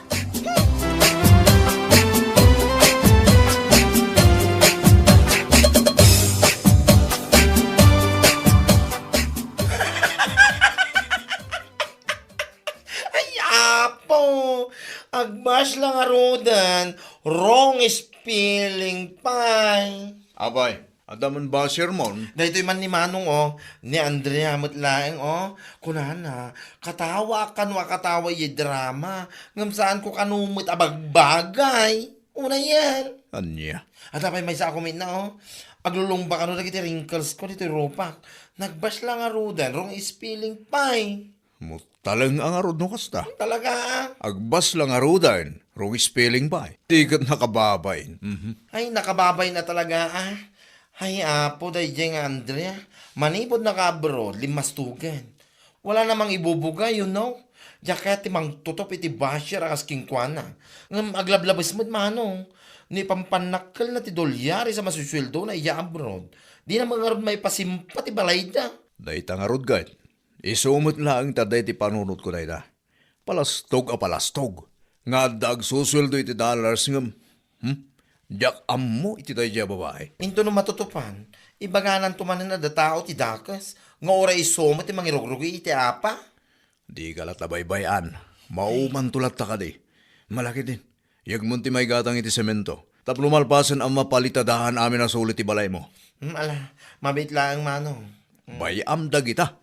Ay, apo! Agmas lang arudan. Wrong spelling pie. Abay, adaman ba sermon? Dahito man ni Manong, ni Andrea Mutlaeng, kunana, katawa kan wakatawa yung drama, ngam saan ko kanumot abagbagay. Una yan. Anya? At apay may sa comment na, aglulumba ka no, nagiti wrinkles ko dito ropak. Nagbas lang arudan, wrong spelling pie. Talang ang arod no kasta. Talaga. Agbas lang arudan, wrong spelling ba? Tigat nakababay. Ay, nakababay na talaga, Ay, apo, dahi nga, Andrea. Manipod na ka-abroad, limastugan. Wala namang ibubuga, you know. Diya timang tutop iti basher akas kingkwana. Ngam aglablabas mo't manong. Ni pampanakal na ti dolyari sa masusweldo na iya abroad. Di na mga may pasimpa ti balay da. Dahi tang arod gad. Isumot lang taday ti panunot ko dahi da. Palastog a palastog. Nga dag susweldo iti dollars ngam. Diyak ammo iti tayo dya babae. Into no matutupan, ibaganan tumanan na da tao ti dakas. Nga ora isoma ti mangirugrugi iti apa. Di ka latabaybayan. Mauman tulat ta ka di. Malaki din. Yagmun ti may gatang iti semento. Tapno malpasan ang mapalitadahan amin na sulit ti balay mo. Ala, mabit lang manong. Bayam dagita.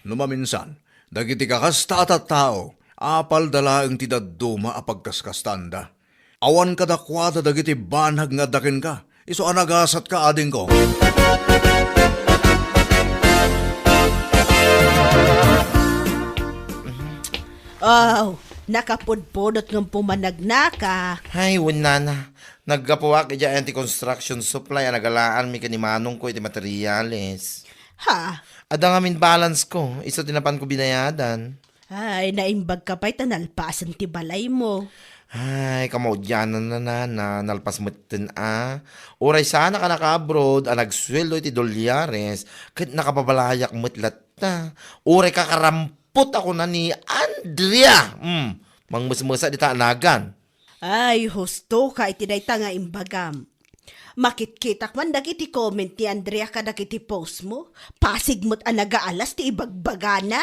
Numaminsan, dagiti kakasta at tao, apal dala ang tidaduma a pagkaskastanda. Awan kadakwada dagiti banhag nga dakin ka. Iso anagasat ka ading ko. Nakapudpudot ng pumanagnaka. Ay, wala na. Naggapuwa kaya anti-construction supply nagalaan mi kanimanong ko iti materyales. Ha? Ada nga min balance ko. Iso tinapan ko binayadan. Ay, naimbag ka pa'y tanalpasan ti balay mo. Ay, kamaudyanan na nalpas mo tin Uray sana ka naka-abroad, nagsweldo iti dolyares, kahit nakapabalayak mo't latta. Uray kakarampot ako na ni Andrea. Mangmusmusa di taanagan. Ay, husto ka itinayta nga imbagam. Makitkitak man dagiti comment ni Andrea ka dagiti post mo. Pasig mo't nagaalas ti ibagbagana.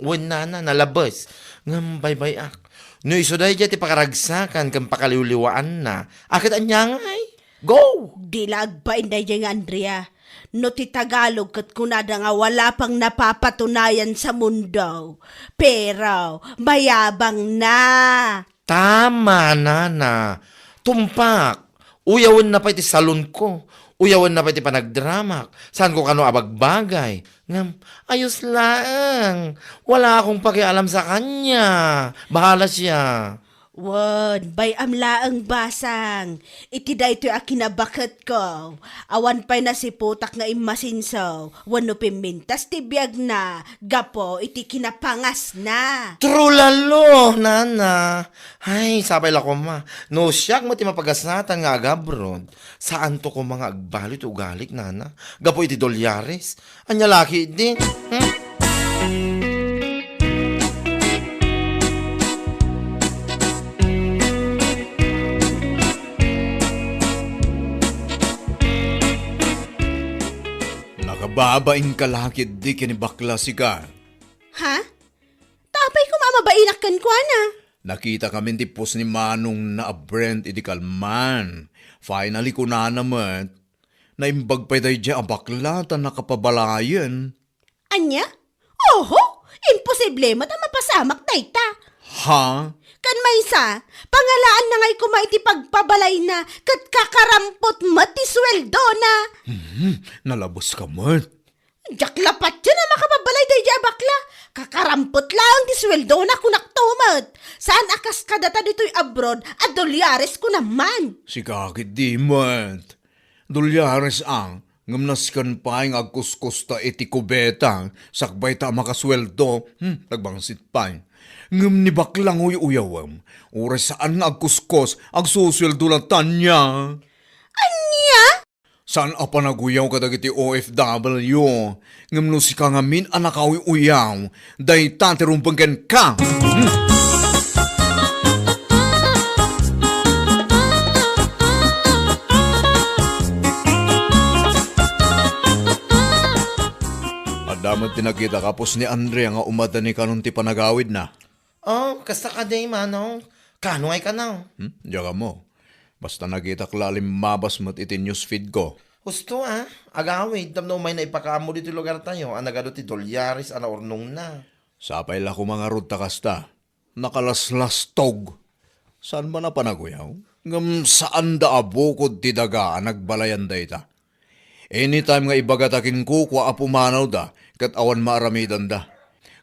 Wala na, nalabas. Ngambay-bay ak. No iso dahi ti pakaragsakan kang pakaliwliwaan na. Akit anyangay. Go! Dilag ba inday nga Andrea? No ti Tagalog kat kunada nga wala pang napapatunayan sa mundo. Pero mayabang na. Tama, nana. Tumpak. Uyawan na pa iti salon ko. Uyawan na pa iti panagdramak. Saan ko kano abagbagay. Ngam, ayos lang. Wala akong pakialam sa kanya. Bahala siya. Wan, bay amlaang basang. Iti da ito'y akinabakat ko. Awan pa'y nasiputak nga imasinsaw. Wano pimintas ti biyag na. Gapo, iti kinapangas na. True lalo, nana. Ay, sabay la ko ma. No, siyak mo ti mapagasnatan nga agabrod. Saan to ko mga agbalit ugalik, nana? Gapo iti dolyares. Anya laki din. Babaing kalakid di kinibakla si ka. Ha? Tapay ko mamabainak kan kwa na. Nakita kami tipos ni Manong na Brent iti kalman. Finally ko na naman. Naimbag pa tayo dyan ang bakla ta nakapabalayan. Anya? Oho, imposible mo ta mapasamak dayta. Ha? Kan maysa, pangalaan na ngay kumaiti pagpabalay na kat kakarampot mati sweldo na. Nalabos ka man. Jaklapat dyan na makapabalay day dyan bakla. Kakarampot lang di sweldo na kunak tumat. Saan akas kadata dito'y abroad at dolyares ko naman. Si kakit di man. Dolyares ang ngamnaskan pa yung agkuskus ta iti kubetang sakbay ta makasweldo. Nagbangsit pa. Ngam ni baklang uyawam. Oras saan nga agkuskus agsusweldo lang tanya. Anya? Saan apa naguyaw ka dagiti OFW? Ngam no si kangamin anak uyaw. Day tantirumpanggan ka. Damat tinakita kapos ni Andrea nga umada ni kanong ti panagawid na. Oh, kasta ka day, Manong. Kano ay ka na? Diyaga mo. Basta nakita klalim mabas mo't iti newsfeed ko. Gusto agawid. Damno may naipakaamo dito lugar tayo. Anagado ti dolyaris, ornong na. Sapay la ko mga ruta kasta. Nakalaslas-tog. Saan ba na panaguyaw? Ngam saan da abukod ti daga nagbalayan da ita. Anytime nga ibagatakin ko kwa apumanaw da, kat awan maaramidan da.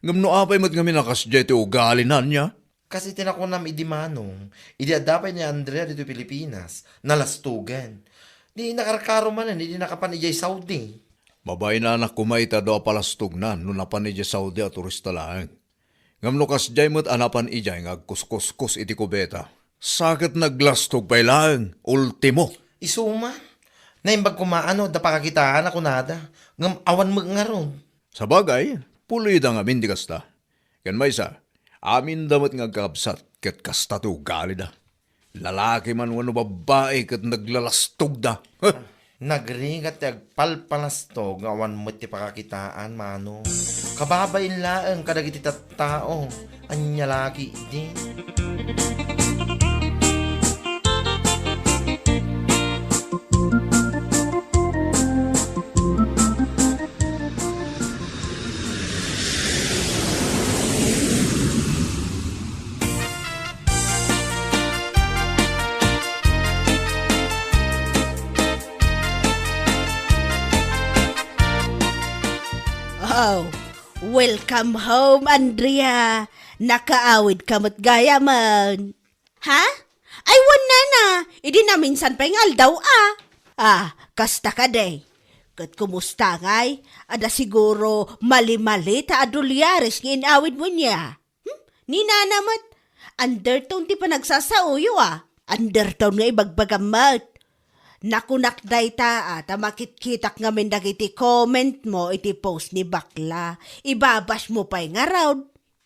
Ngam no apay mat nga minakasdya iti ugalinan niya. Kasi tinakunam idi Manong. Idi adapay ni Andrea dito Pilipinas. Nalastugan. Di nakarkaro man di nakapanijay Saudi. Mabay na anak kumaita do apalastog na no napanidya Saudi at turista lang. Ngam no kasdya mat anapan ijay nga agkuskus iti kubeta. Sakit naglastog pa'y lang. Ultimo. Isuma. Naimbag kumaano, da pakakitaan ako nada. Ngam awan mo nga ron. Sa bagay, puloy da nga di kasta. Kan may sa, amin damat nga kakabsat, kat kasta to gali da. Lalaki man wano babae, kat naglalastog da. Nagringat agpalpalastog, nga awan mo ti pakakitaan, Mano. Kababayin laang kadagiti tao, anya laki di. Oh, welcome home, Andrea. Nakaawid ka mo't gaya man. Ha? Ay, wala na. Idi na minsan pa yung aldaw kasta ka day. Kat kumusta ngay? Ada siguro mali-mali ta adulyares ng inawid mo niya. Ni nanamat. Undertone ti pa nagsasauyo Undertone nga ibagbagamat. Nakunakday ta makitkitak nga men dagiti comment mo iti post ni bakla. Ibabash mo pa'y nga raw.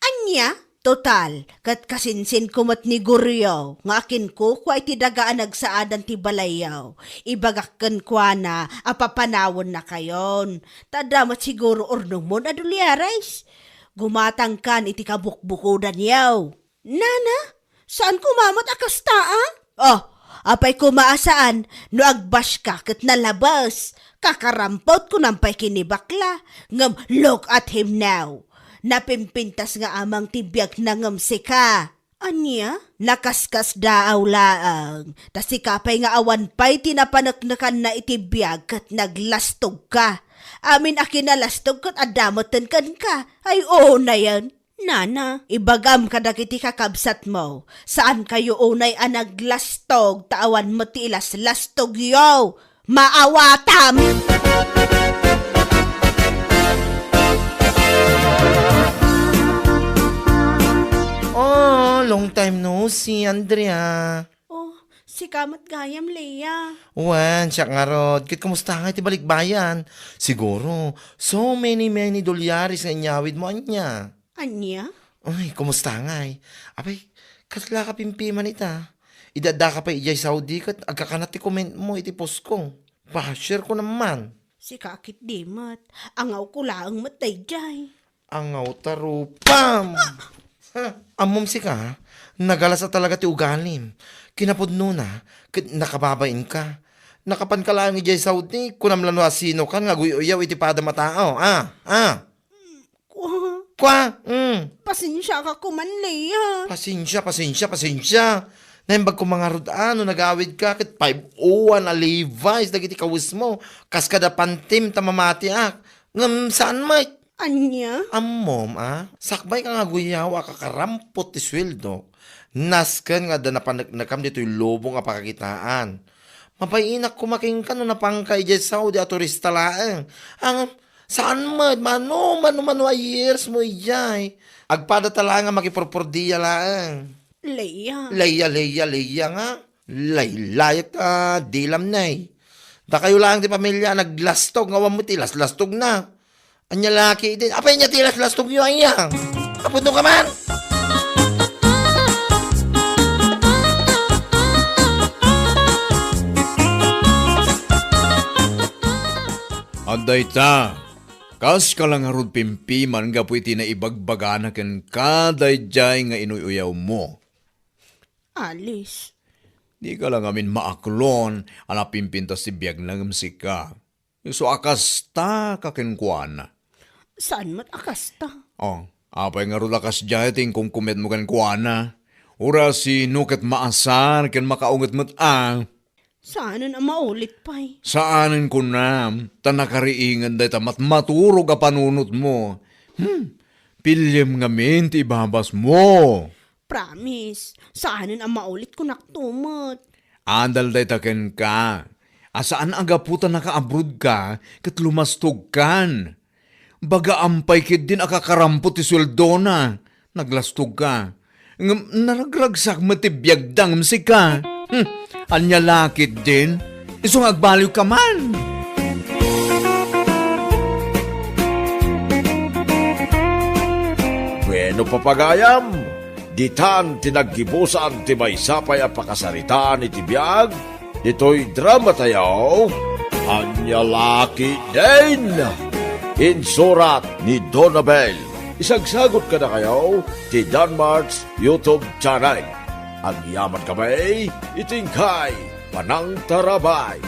Anya? Total, kat kasinsin kumat ni Guryaw, nga akin ko kwa iti dagaan nagsaadan ti balayaw. Ibagakkan kwa na, apapanawon na kayon. Tadamat siguro ornong mo na dulyares. Gumatang kan iti kabukbukudan yaw. Nana, saan kumamat akastaan? Oh, apay kumaasaan, no agbash ka kat nalabas. Kakarampot ko nampay kinibakla. Ngam, look at him now. Napimpintas nga amang tibiyag na ngamsi ka. Anya? Nakaskas daaw laang. Tas ikapay nga awan pa'y tinapanaknakan na itibiyag kat naglastog ka. Amin akin nalastog kat adamotan kan ka. Ay oo na yan. Nana, ibagam ka dagiti kakabsat mo. Saan kayo unay anaglastog taawan mo tilas lastog yo? Maawatam! Oh, long time no see, Andrea. Oh, si Kamat Gayam, Leia. Wan, siya nga rod. Kit kumusta nga iti balikbayan? Siguro, so many dolyaris nga inyawid mo anya. Anya? Ay, kumusta nga eh. Abay, katla ka pimpiman ita. Idada ka pa ijay Saudi kat agkakanat ti comment mo iti post ko. Pa-share ko naman. Si kakit dimat, angaw ko laang matay jay. Angaw tarupam. Amom si ka, nagalas na talaga ti ugalim. Kinapudno na, nakababain ka. Nakapan ka lang ijay Saudi, kunam lano asino ka, nga guyaw iti pada matao. Pasensya ka kuman, Leia. Pasensya. Naimbag ko mga rodano, nagawid ka, kit 5-1 a Levi's, dagiti kawis mo, kas kada pantim tamamati ngam saan mait? Anya? Mom, sakbay ka nga guyaw, kakarampot ti sweldo. Nasken nga da napanagkam dito yung lobo nga pakakitaan. Mapayinak kumaking ka no napangkay dyan Saudi at turista laeng. Saan mano a years mo ijay. Agpada tala nga makipurpurdiya laeng. Leia nga. Laylayak ka, dilam nay. Da kayo lang di pamilya, naglastog, ngawa mo tilas, lastog na. Anya laki din, apay niya tilas, lastog nyo ayang. Kapuno ka man. Aday ta, kas ka lang harod pimpiman nga po iti na ibagbagana ken kaday jay nga inuyaw mo. Alis. Di ka lang amin maaklon, ana pimpintas si biyag nangam si ka. So akasta kakenkwana. Saan mat akasta? Apay nga rula kas jay ting kung kumet mo kenkwana. Ura si nuket maasan ken makaunget mo't Saanan ang maulit pa'y? Saanin ko na, tanakariingan day tamat maturog a panunot mo. Pilyem nga ti ibabas mo. Promise, saanan ang maulit ko naktumot. Andal day taken ka. Asaan aga puta naka-abroad ka, kat lumastog kan. Baga ampay kid din akakarampot ti sweldo na. Naglastog ka. Naragragsak matibiyag dang si ka. Anya lakit din. Isong agbaliw ka man. Bueno papagayam, ditan tinaggibusan ti maysapay a pakasaritaan iti biag, dito'y drama tayaw, anya laki din. Insurat ni Donabel. Isagsagot ka na kayo ti Danmarks YouTube channel. Ang yaman kamay, itingkay, panang tarabay.